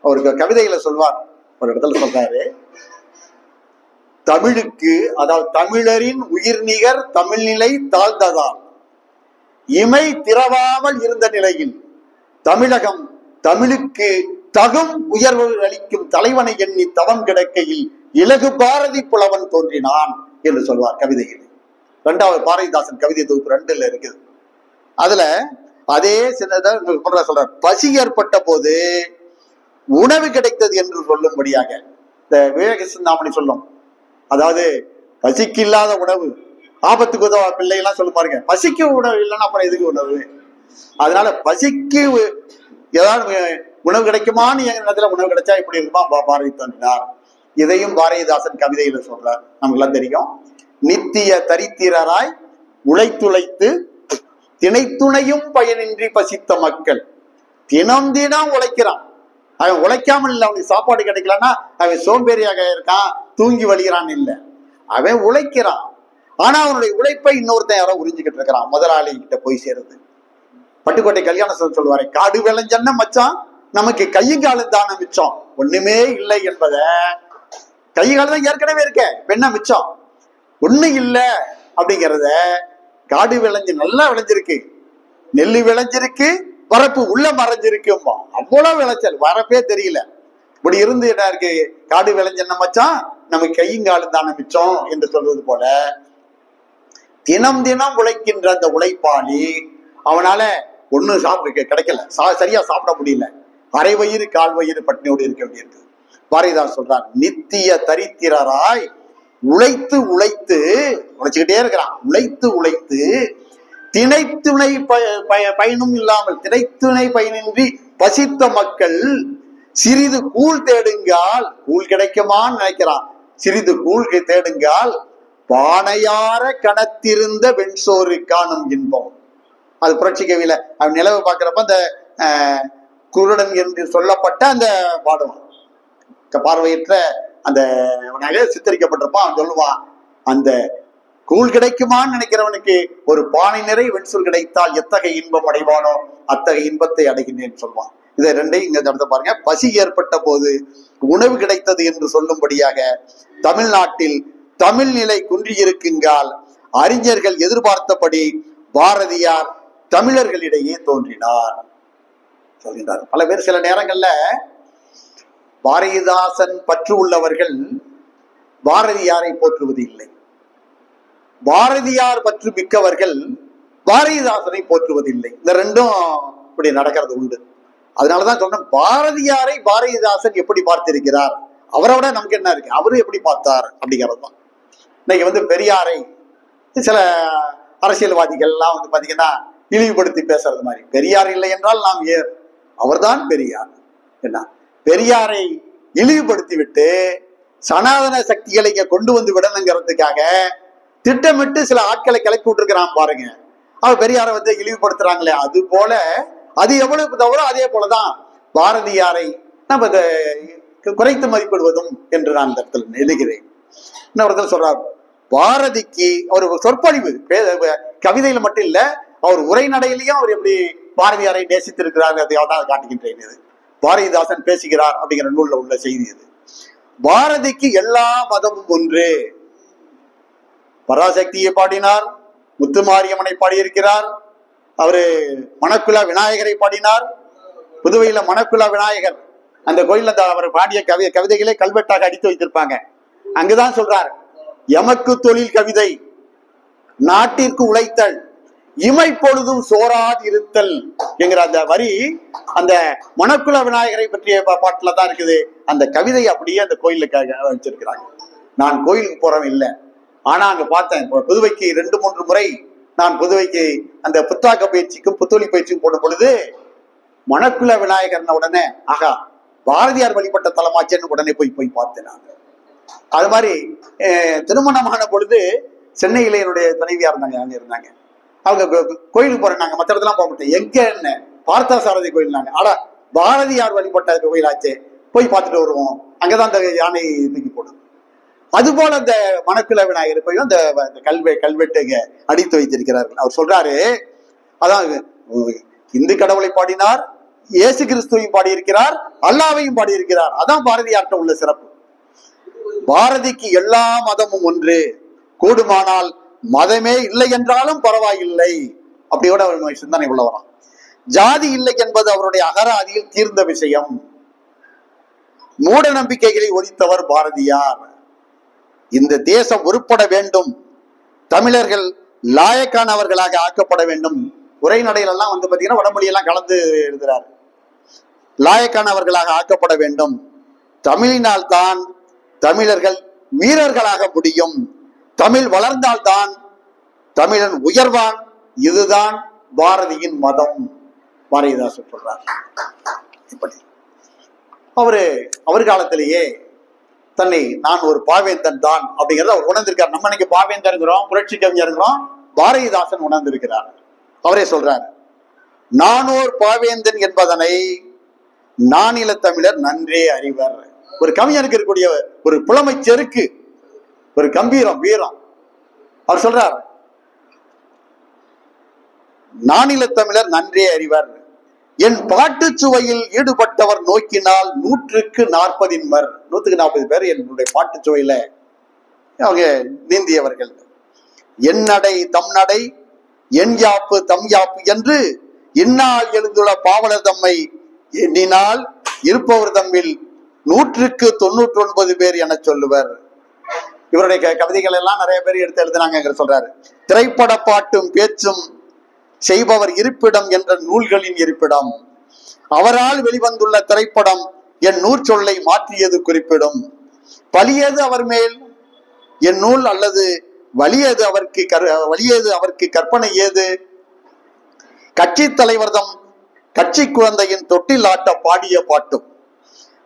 அவருக்கு கவிதைகளை சொல்வார். ஒரு இடத்துல சொல்றாரு, தமிழுக்கு, அதாவது தமிழரின் உயிர்நிகர் தமிழ்நிலை தாழ்ந்ததால் இமை திறவாமல் இருந்த நிலையில் தமிழகம் தமிழுக்கு தகும் உயர்வு அளிக்கும் தலைவனை எண்ணி தவம் கிடக்கையில் இலகு பாரதி புலவன் தோன்றினான் என்று சொல்வார் கவிதையில். 2வது பாரதிதாசன் கவிதை தொகுப்பு 2ல இருக்குது. அதுல அதே சின்னதா சொல்றார், பசி ஏற்பட்ட போது உணவு கிடைத்தது என்று சொல்லும்படியாக இந்த விவேக சிந்தாமணி சொல்லும். அதாவது பசிக்கு இல்லாத உணவு ஆபத்துக்கு உதவ பிள்ளை எல்லாம் சொல்லு பாருங்க. பசிக்கு உணவு இல்லைன்னா அப்புறம் எதுக்கு உணவு? அதனால பசிக்கு ஏதாவது உணவு கிடைக்குமான்னு எங்க நேரத்துல உணவு கிடைச்சா இப்படி இருக்குமா பாரதி தோன்றினார். இதையும் பாரதிதாசன் கவிதையில சொல்றார். நமக்கு எல்லாம் தெரியும், நித்திய தரித்திரராய் உழைத்துழைத்து திணைத்துணையும் பயனின்றி பசித்த மக்கள். தினம் தினம் உழைக்கிறான், அவன் உழைக்காமல் இல்லை, அவனுக்கு சாப்பாடு கிடைக்கலன்னா அவன் சோம்பேறியாக இருக்கான், தூங்கி வழிகிறான் இல்லை. அவன் உழைக்கிறான். ஆனா அவனுடைய உழைப்பை இன்னொருத்தன் யாரோ உறிஞ்சிக்கிட்டு இருக்கிறான். முதலாளி கிட்ட போய் சேருது. பட்டுக்கோட்டை கல்யாண சொல்லுவாரு, காடு விளைஞ்சன்னா மச்சான் நமக்கு கையங்காலம் தானே மிச்சம், ஒண்ணுமே இல்லை என்பத. கைகாலம் தான் ஏற்கனவே இருக்க, என்ன மிச்சம், ஒண்ணு இல்லை அப்படிங்கிறத. காடு விளைஞ்சு நல்லா விளைஞ்சிருக்கு, நெல்லு விளைஞ்சிருக்கு, வரப்பு உள்ள மறைஞ்சிருக்கும்பா. அவ்வளவு விளைச்சல், வரப்பே தெரியல. இப்படி இருந்து என்ன இருக்கு, காடு விளைஞ்சன்னா மச்சான் நமக்கு கையங்காலம் தானே மிச்சம் என்று சொல்வது போல, தினம் தினம் உழைக்கின்ற அந்த உழைப்பாளி அவனால ஒண்ணு சாப்பிட கிடைக்கல, சரியா சாப்பிட முடியல, அரை வயிறு கால் வயிறு பட்டினியோடு இருக்க வேண்டியிருக்கு. பாரதிதாசன் சொல்றார், நித்திய தரித்திரராய் உழைத்து உழைத்து உழைச்சுக்கிட்டே இருக்கிறான். உழைத்து உழைத்து திணைத்துணை பயனும் இல்லாமல், திணைத்துணை பயனின்றி பசித்த மக்கள் சிறிது கூழ் தேடுங்கால், கூழ் கிடைக்குமான்னு நினைக்கிறான், சிறிது கூழ் தேடுங்கால் பானையார கணத்திருந்த வெண்சோறு காணும் இன்பம். அது புரட்சி கவியில அவன் நிலவு பார்க்கிறப்ப அந்த குருடன் என்று சொல்லப்பட்ட அந்த பாடுவான், பார்வையற்ற அந்த சித்தரிக்கப்பட்டிருப்பான். அவன் சொல்லுவான், அந்த கூழ் கிடைக்குமான்னு நினைக்கிறவனுக்கு ஒரு பானை நிறை வெண்சொல் கிடைத்தால் எத்தகைய இன்பம் அடைவானோ அத்தகைய இன்பத்தை அடைகின்றேன்னு சொல்லுவான். இதை ரெண்டையும் இங்க நடத்த பாருங்க. பசி ஏற்பட்ட போது உணவு கிடைத்தது என்று சொல்லும்படியாக தமிழ்நாட்டில் தமிழ் நிலை குன்றியிருக்குங்கால் அறிஞர்கள் எதிர்பார்த்தபடி பாரதியார் தமிழர்களிடையே தோன்றினார் சொல்கின்றார். பல பேர் சில நேரங்கள்ல பாரதிதாசன் பற்று உள்ளவர்கள் பாரதியாரை போற்றுவது இல்லை, பாரதியார் பற்று மிக்கவர்கள் பாரதிதாசனை போற்றுவதில்லை. இந்த ரெண்டும் இப்படி நடக்கிறது உண்டு. அதனாலதான் சொன்னேன், பாரதியாரை பாரதிதாசன் எப்படி பார்த்திருக்கிறார், அவரோட நமக்கு என்ன இருக்கு, அவரு எப்படி பார்த்தார் அப்படிங்கிறது தான். இன்னைக்கு பெரியாரை சில அரசியல்வாதிகள் எல்லாம் பாத்தீங்கன்னா இழிவுபடுத்தி பேசுறது மாதிரி, பெரியார் இல்லை என்றால் நாம் ஏர், அவர்தான் பெரியார். என்ன, பெரியாரை இழிவுபடுத்தி விட்டு சனாதன சக்திகளை இங்க கொண்டு வந்து விடணுங்கிறதுக்காக திட்டமிட்டு சில ஆட்களை கிளப்பி விட்டுருக்கிறான் பாருங்க. அவர் பெரியாரை இழிவுபடுத்துறாங்களே, அது போல அது எவ்வளவு தவிர அதே போலதான் பாரதியாரை நம்ம குறைத்து மதிப்பிடுவதும் என்று நான் இந்த இடத்துல எழுதுகிறேன். இன்னொருத்தர் சொல்றார், பாரதிக்கு அவர் சொற்பொழிவு கவிதையில மட்டும் இல்ல, அவர் உரைநடையிலையும் அவர் எப்படி பாரதியாரை நேசித்திருக்கிறார் அதையாவது காட்டுகின்றேன். இது பாரதிதாசன் பேசுகிறார் அப்படிங்கிற நூல்ல உள்ள செய்தி. இது பாரதிக்கு எல்லா மதமும் ஒன்று. பராசக்தியை பாடினார், முத்துமாரியம்மனை பாடியிருக்கிறார், அவரு மணக்குலா விநாயகரை பாடினார். புதுவையில மணக்குலா விநாயகர் அந்த கோயில்ல அவர் பாடிய கவிதைகளை கல்வெட்டாக அடித்து வைத்திருப்பாங்க. அங்குதான் சொல்றார், எமக்கு தொழில் கவிதை, நாட்டிற்கு உழைத்தல், இமை பொழுதும் சோராது இருத்தல் என்கிற அந்த வரி அந்த மணக்குல விநாயகரை பற்றிய பாட்டுல தான் இருக்குது. அந்த கவிதை அப்படியே அந்த கோயிலுக்காக வச்சிருக்கிறாங்க. நான் கோயிலுக்கு போறவன் இல்லை, ஆனா அங்க பார்த்தேன், புதுவைக்கு 2-3 முறை நான் புதுவைக்கு அந்த புத்தாக்க பயிற்சிக்கும் புத்தொழி பயிற்சிக்கும் போடும் பொழுது மணக்குல விநாயகர்ன உடனே ஆகா பாரதியார் வழிபட்ட தலமாச்சேன்னு உடனே போய் பார்த்தேன். நான் அது மாதிரி திருமணமான பொழுது சென்னையில என்னுடைய துணைவியா இருந்தாங்க. அவங்க கோயிலுக்கு போறேன், நாங்க மற்ற இடத்துல போக மாட்டோம், எங்க என்ன பார்த்தா சாரதி கோயில், ஆனா பாரதியார் வழிபட்ட கோயிலாச்சே போய் பார்த்துட்டு வருவோம், அங்கதான் அந்த யானை தூக்கி போடுது. அதுபோல அந்த மணக்குல விநாயகர் போய் அந்த கல்வெட்டுங்க அடித்து வைத்திருக்கிறார்கள். அவர் சொல்றாரு, அதான் இந்து கடவுளை பாடினார், இயேசு கிறிஸ்துவையும் பாடியிருக்கிறார், அல்லாவையும் பாடியிருக்கிறார். அதான் பாரதியார்ட்ட உள்ள சிறப்பு. பாரதிக்கு எல்லா மதமும் ஒன்று, கூடுமானால் மதமே இல்லை என்றாலும் பரவாயில்லை அப்படியோட சிந்தனை உள்ளவராம். ஜாதி இல்லை என்பது அவருடைய அகராதியில் தீர்ந்த விஷயம். மூட நம்பிக்கைகளை ஒழித்தவர் பாரதியார். இந்த தேசம் உருப்பட வேண்டும், தமிழர்கள் லாயக்கானவர்களாக ஆக்கப்பட வேண்டும். உரைநடையிலெல்லாம் பாத்தீங்கன்னா வடமொழியெல்லாம் கலந்து எழுதுறாரு. லாயக்கானவர்களாக ஆக்கப்பட வேண்டும், தமிழினால் தான் தமிழர்கள் வீரர்களாக முடியும், தமிழ் வளர்ந்தால்தான் தமிழன் உயர்வான், இதுதான் பாரதியின் மதம். பாரதிதாசன் சொல்றார். இப்படி அவர் காலத்திலேயே தன்னை நான் ஒரு பாவேந்தன் தான் அப்படிங்கிறத அவர் உணர்ந்திருக்கார். நம்ம இன்னைக்கு பாவேந்தர் இருக்கிறோம், புரட்சி கவிஞர் இருக்கிறோம், பாரதிதாசன் உணர்ந்திருக்கிறார். அவரே சொல்றார், நானோர் பாவேந்தன் என்பதனை நானில தமிழர் நன்றே அறிவர். ஒரு கவிஞருக்கு இருக்கக்கூடிய ஒரு புலமை செருக்கு, ஒரு கம்பீரம், வீரம். அவர் சொல்றார், நானில தமிழர் நன்றே அறிவர், என் பாட்டு சுவையில் ஈடுபட்டவர் நோக்கினால் 100க்கு 40 140 பேர் என்னுடைய பாட்டு சுவையில அவங்க நீந்தியவர்கள். என் நடை தம் நடை, என் யாப்பு தம் யாப்பு என்று இந்நாள் எழுந்துள்ள பாவலர் தம்மை எண்ணினால் இருப்பவர் தம்மில் 100க்கு 99 பேர் என சொல்லுவர். இவருடைய கவிதைகள் எல்லாம் நிறைய பேர் எடுத்து எழுதினாங்க சொல்றாரு. திரைப்பட பாட்டும் பேச்சும் செய்பவர் இருப்பிடம் என்ற நூல்களின் இருப்பிடம். அவரால் வெளிவந்துள்ள திரைப்படம் என் நூற்சொல்லை மாற்றியது குறிப்பிடும். பலியது அவர் மேல் என் நூல் அல்லது வலியது அவருக்கு கற்பனை ஏது? கட்சி தலைவர்தம் கட்சி குழந்தையின் தொட்டில் ஆட்ட பாடிய பாட்டும்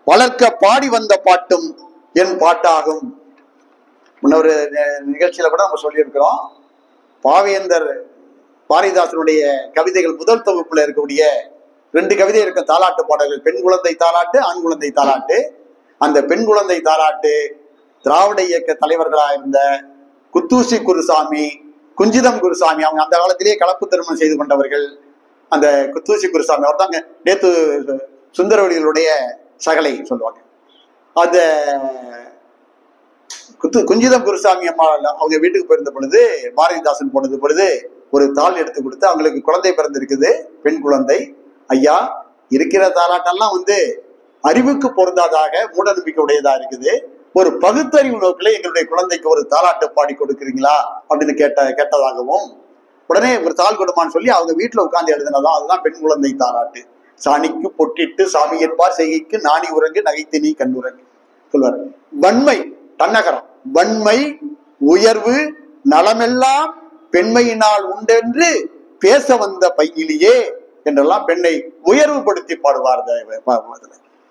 வளர்க்க பாடி வந்த பாட்டும் என் பாட்டாகும். முன்னொரு நிகழ்ச்சியில கூட நம்ம சொல்லியிருக்கிறோம், பாவேந்தர் பாரதிதாசனுடைய கவிதைகள் முதல் தொகுப்புல இருக்கக்கூடிய 2 கவிதை இருக்கும், தாலாட்டு பாடல்கள். பெண் குழந்தை தாலாட்டு, ஆண் குழந்தை தாலாட்டு. அந்த பெண் குழந்தை தாலாட்டு திராவிட இயக்க தலைவர்களாக இருந்த குத்தூசி குருசாமி, குஞ்சிதம் குருசாமி, அவங்க அந்த காலத்திலேயே கலப்பு திருமணம் செய்து கொண்டவர்கள். அந்த குத்தூசி குருசாமி அவர் தாங்க நேத்து சுந்தரவடிகளுடைய சகலை சொல்லுவாங்க. அந்த குஞ்சிதம் குருசாமி அம்மா அவங்க வீட்டுக்கு போயிருந்த பொழுது, பாரதிதாசன் போனது பொழுது ஒரு தாள் எடுத்து கொடுத்து, அவங்களுக்கு குழந்தை பிறந்திருக்குது, பெண் குழந்தை. ஐயா, இருக்கிற தாலாட்டெல்லாம் அறிவுக்கு பொருந்தாதாக மூட நம்பிக்கை உடையதா இருக்குது, ஒரு பகுத்தறிவு நோக்கில எங்களுடைய குழந்தைக்கு ஒரு தாலாட்டு பாடி கொடுக்குறீங்களா அப்படின்னு கேட்டதாகவும், உடனே ஒரு தாள் கொடுமான்னு சொல்லி அவங்க வீட்டுல உட்கார்ந்து எழுதினதான் அதுதான் பெண் குழந்தை தாலாட்டு. சாணிக்கு பொட்டிட்டு சாமி என்பார் செய்கைக்கு நாணி உறங்கு நகைத்து நீ கண்ணுறங்கு சொல்வார். வன்மை, தன்னகரம், வன்மை உயர்வு நலமெல்லாம் பெண்மையினால் உண்டென்று பேச வந்த பையிலேயே என்றெல்லாம் பெண்ணை உயர்வுபடுத்தி பாடுவார்.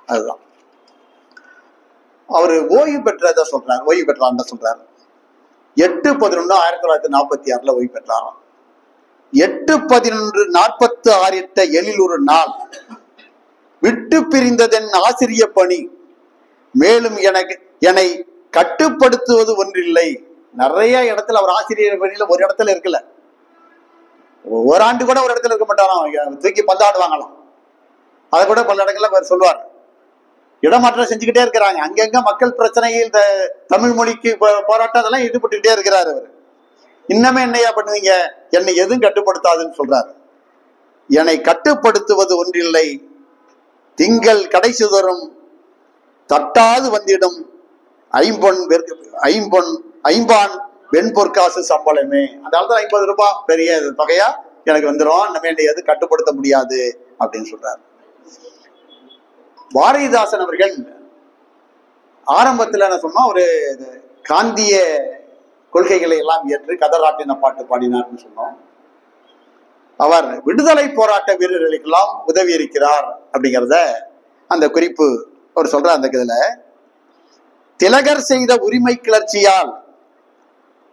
அதுதான் அவரு ஓய்வு பெற்றத சொல்றார். ஓய்வு பெற்றான்னு சொல்றாரு. 8/11/1946 ஓய்வு பெற்றாராம். 8/11/46 எழில் ஒரு நாள் விட்டு பிரிந்ததென் ஆசிரிய பணி, மேலும் என்னை கட்டுப்படுத்துவது ஒன்றில்லை. நிறைய இடத்துல அவர் ஆசிரியர் பணியில ஒரு இடத்துல இருக்கல, ஓராண்டு கூட ஒரு இடத்துல இருக்க மாட்டாராம், தூக்கி பந்தாடுவாங்களாம். அதை கூட பல இடங்கள்ல அவர் சொல்லுவார். இடமாற்றம் செஞ்சுக்கிட்டே இருக்கிறாங்க, அங்கங்க மக்கள் பிரச்சனையில் இந்த தமிழ் மொழிக்கு போராட்டம் அதெல்லாம் ஈடுபட்டுக்கிட்டே இருக்கிறாரு அவர். இன்னமே என்னையா பண்ணுவீங்க, என்னை எதுவும் கட்டுப்படுத்தாதுன்னு சொல்றாரு. என்னை கட்டுப்படுத்துவது ஒன்றில்லை, திங்கள் கடைசி தோறும் தட்டாது வந்திடும் ஐம்பான் வெண்பொற்காசு சம்பளமே. அந்த காலத்துல 50 ரூபாய் பெரிய தொகையா எனக்கு வந்துடும், நம்ம என்னை எது கட்டுப்படுத்த முடியாது அப்படின்னு சொல்றாரு. பாரதிதாசன் அவர்கள் ஆரம்பத்துல என்ன சொன்னா, ஒரு காந்திய கொள்கைகளை எல்லாம் ஏற்று கதராட்டின பாட்டு பாடினார்னு சொன்னோம். அவர் விடுதலை போராட்ட வீரர்களுக்கெல்லாம் உதவி இருக்கிறார் அப்படிங்கிறத அந்த குறிப்பு அவர் சொல்றார். அந்த இதுல திலகர் செய்த உரிமை கிளர்ச்சியால்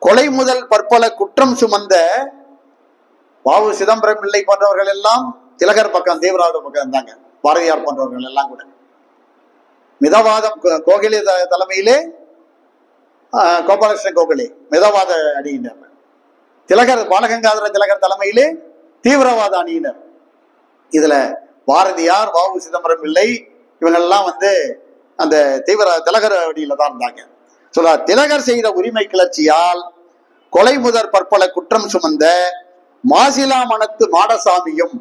கொலை முதல் பற்பல குற்றம் சுமந்த வாவு சிதம்பரம் பிள்ளை போன்றவர்கள் எல்லாம் திலகர் பக்கம், தேவராஜ பக்கம் இருந்தாங்க. பாரதியார் போன்றவர்கள் எல்லாம் கூட மிதவாதம் கோகலே தலைமையிலே, கோபாலகிருஷ்ண கோகலே மிதவாத அணியினர், திலகர் பாலகங்காதர திலகர் தலைமையிலே தீவிரவாத அணியினர். இதுல பாரதியார், வாவு சிதம்பரம் பிள்ளை இவங்கெல்லாம் அந்த திலகர் அணியில தான் இருந்தாங்க. சொல்ல, திலகர் செய்த உரிமை கிளர்ச்சியால் கொலை முதற் பற்பல குற்றம் சுமந்த மாசிலா மனத்து மாடசாமியும்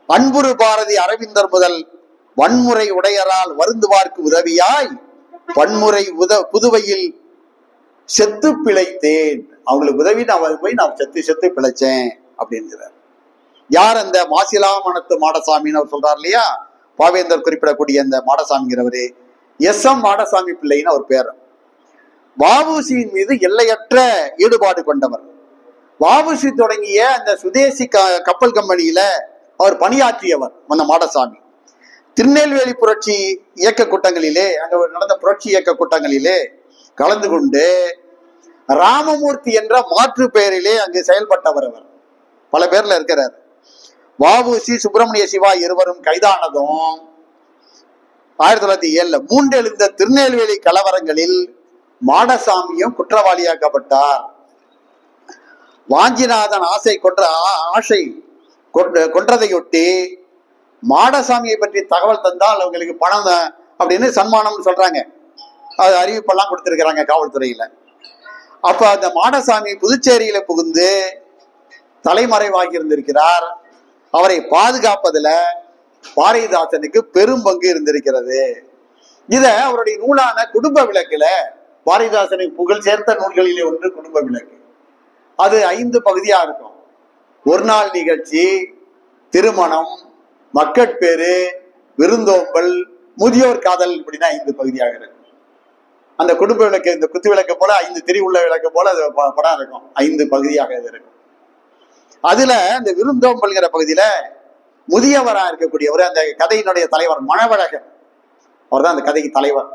அன்புரு பாரதி அரவிந்தர் முதல் வன்முறை உடையரால் வருந்துவார்க்கு உதவியாய் வன்முறை புதுவையில் செத்து பிழைத்தேன். அவங்களுக்கு உதவி நான் செத்து பிழைச்சேன் அப்படிங்கிறார். யார் அந்த மாசிலா மனத்து மாடசாமின்னு அவர் சொல்றார் இல்லையா, பாவேந்தர் குறிப்பிடக்கூடிய அந்த மாடசாமிங்கிறவரு எஸ்.எம். மாடசாமி பிள்ளைன்னு அவர் பேர். வஉசியின் மீது எல்லையற்ற ஈடுபாடு கொண்டவர். வஉசி தொடங்கிய அந்த சுதேசி கப்பல் கம்பெனியில அவர் பணியாற்றியவர் அந்த மாடசாமி. திருநெல்வேலி புரட்சி இயக்க கூட்டங்களிலே, அங்க நடந்த புரட்சி இயக்க கூட்டங்களிலே கலந்து கொண்டு ராமமூர்த்தி என்ற மாற்று பெயரிலே அங்கு செயல்பட்டவர். அவர் பல பேர்ல இருக்கிறார். வ.உ.சி. சுப்பிரமணிய சிவா இருவரும் கைதானதும் 1907 மூண்டெழுந்த திருநெல்வேலி கலவரங்களில் மாடசாமியும் குற்றவாளியாக்கப்பட்டார். வாஞ்சிநாதன் ஆசை கொன்றதையொட்டி மாடசாமியை பற்றி தகவல் தந்தால் அவங்களுக்கு பணம் அப்படின்னு சன்மானம் சொல்றாங்க. அது அறிவிப்பெல்லாம் கொடுத்திருக்கிறாங்க காவல்துறையில. அப்ப அந்த மாடசாமி புதுச்சேரியில புகுந்து தலைமறைவாகி இருந்திருக்கிறார். அவரை பாதுகாப்பதுல பாரதிதாசனுக்கு பெரும் பங்கு இருந்திருக்கிறது. இத அவருடைய நூலான குடும்ப விளக்குல, பாரதிதாசனுக்கு புகழ் சேர்த்த நூல்களிலே ஒன்று குடும்ப விளக்கு. அது 5 பகுதியா இருக்கும். ஒரு நாள் நிகழ்ச்சி, திருமணம், மக்கட்பேறு, விருந்தோம்பல், முதியோர் காதல், இப்படின்னா 5 பகுதியாக இருக்கும். அந்த குடும்ப விளக்கு, இந்த குத்து விளக்கு போல 5 திரி உள்ள விளக்கு போல அது படம் இருக்கும். 5 பகுதியாக இது இருக்கும். அதுல இந்த விருந்தோம்பல்கிற பகுதியில முதியவரா இருக்கக்கூடியவர், அந்த கதையினுடைய தலைவர் மணவழகர், அவர் தான் அந்த கதைக்கு தலைவர்,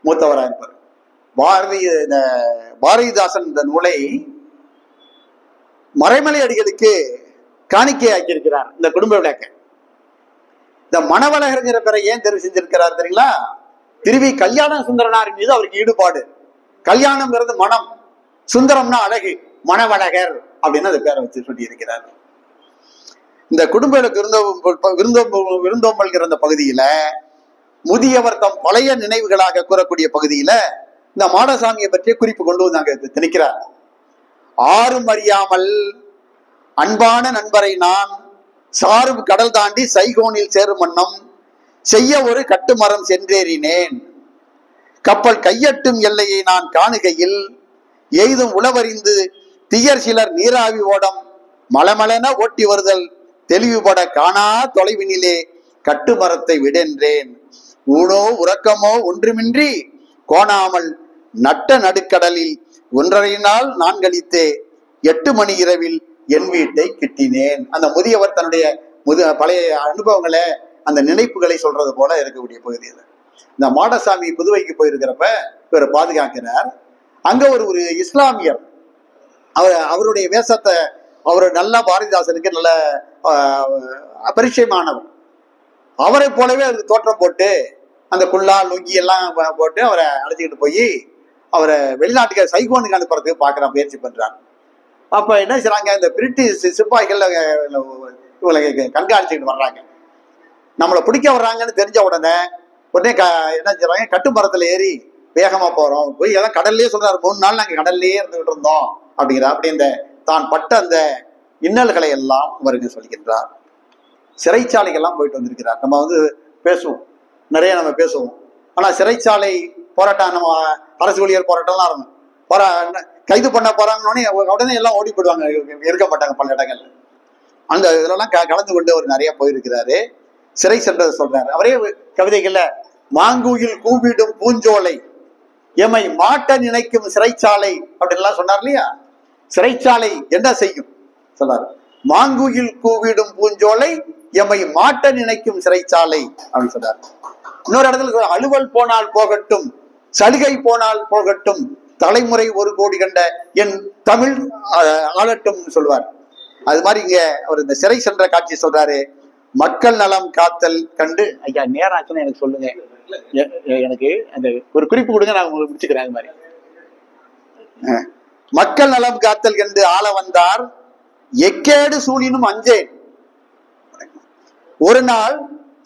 மூத்தவரா இருப்பார். பாரதிதாசன் இந்த நூலை மறைமலை அடிகளுக்கு காணிக்கை ஆக்கியிருக்கிறார். இந்த குடும்ப விளக்க இந்த மணவழகர்ங்கிற பேரை ஏன் தெரிவு செஞ்சிருக்கிறார் தெரியுங்களா? திருவி கல்யாண சுந்தரனார் மீது அவருக்கு ஈடுபாடு. கல்யாணம்ங்கிறது மனம், சுந்தரம்னா அழகு, மணவழகர் அப்படின்னு அந்த பேரை வச்சு சொல்லி இருக்கிறார். இந்த குடும்ப விருந்தோம்பல்கிற அந்த பகுதியில முதியவர் தம் பழைய நினைவுகளாக கூறக்கூடிய பகுதியில இந்த மாடசாமியை பற்றிய குறிப்பு கொண்டு வந்தாங்க திணிக்கிறார். ஆறும் அறியாமல் அன்பான நண்பரை நான் சாரும் கடல் தாண்டி சைகோனில் சேரும் வண்ணம் செய்ய ஒரு கட்டுமரம் சென்றேறினேன். கப்பல் கையட்டும் எல்லையை நான் காணுகையில் எய்தும் உளவறிந்து தீயர் சிலர் நீராவி ஓடம் மலமலன ஓட்டி வருதல் தெளிவுபட காணா தொலைவினிலே கட்டுமரத்தை விடென்றேன். ஊனோ உறக்கமோ ஒன்றுமின்றி கோணாமல் நட்ட நடுக்கடலில் 1.5 நாள் நான் கழித்தே 8 மணி இரவில் என் வீட்டை கிட்டினேன். அந்த முதியவர் தன்னுடைய பழைய அனுபவங்களை, அந்த நினைப்புகளை சொல்றது போல இருக்கக்கூடிய பகுதியில் இந்த மாடசாமி புதுவைக்கு போயிருக்கிறப்ப இவர் பாதுகாக்கிறார். அங்க ஒரு இஸ்லாமியர், அவருடைய வேஷத்தை, அவர் நல்ல பாரதிதாசனுக்கு நல்ல பரிச்சயமானவர், அவரை போலவே அவருக்கு தோற்றம் போட்டு அந்த குல்லா லுங்கி எல்லாம் போட்டு அவரை அழைச்சிக்கிட்டு போய் அவரை வெளிநாட்டுக்கு சைகோனுக்கு அனுப்புறதுக்கு பார்க்குற முயற்சி பண்றாங்க. அப்ப என்ன செய்றாங்க, இந்த பிரிட்டிஷ் சிப்பாய்கள் இவங்களை கண்காணிச்சுக்கிட்டு வர்றாங்க. நம்மளை பிடிக்க வர்றாங்கன்னு தெரிஞ்ச உடனே என்ன செய்றாங்க, கட்டுமரத்துல ஏறி வேகமா போறோம், போய் எல்லாம் கடல்லே சொல்றாரு, 3 நாள் நாங்க கடல்லையே இருந்துகிட்டு இருந்தோம் அப்படிங்கிற. அப்படி இந்த தான் பட்ட அந்த இன்னல்களை எல்லாம் அவருக்கு சொல்கின்றார். சிறைச்சாலைகள்லாம் போயிட்டு வந்திருக்கிறார். நம்ம பேசுவோம், நிறைய நம்ம பேசுவோம். ஆனா சிறைச்சாலை போராட்டம், நம்ம அரசு ஊழியர் போராட்டம்லாம் இருக்கும். கைது பண்ண போறாங்கன்னு உடனே எல்லாம் ஓடி போயிடுவாங்க, இருக்க மாட்டாங்க பல இடங்கள்ல. அந்த இதெல்லாம் கலந்து கொண்டு அவர் நிறைய போயிருக்கிறாரு. சிறை சென்றதை சொல்றாரு. அவரே கவிதைகள்ல மாங்குயில் கூவிடும் பூஞ்சோலை எமை மாட்ட நினைக்கும் சிறைச்சாலை அப்படின்லாம் சொன்னார் இல்லையா? சிறைச்சாலை என்ன செய்யும் சொன்னார். மாங்குயில் கூவிடும் பூஞ்சோலை எமை மாட்ட நினைக்கும் சிறைச்சாலை அப்படின்னு சொன்னார். இன்னொரு இடத்துல அலுவல் போனால் போகட்டும், சலுகை போனால் போகட்டும், தலைமுறை 1 கோடி கண்ட என் தமிழ் ஆளட்டும் சொல்வார். அது மாதிரி இங்க அவர் இந்த சிறை சென்ற காட்சி சொல்றாரு. மக்கள் நலம் காத்தல் கண்டு, ஐயா நேரம் ஆச்சுன்னு எனக்கு சொல்லுங்க, எனக்கு அந்த ஒரு குறிப்பு கொடுங்க, நான் உங்களுக்கு முடிச்சுக்கிறேன். அது மாதிரி மக்கள் நலம் காத்தல் கண்டு ஆள வந்தார் எக்கேடு சூழினும் அஞ்சேன். ஒரு நாள்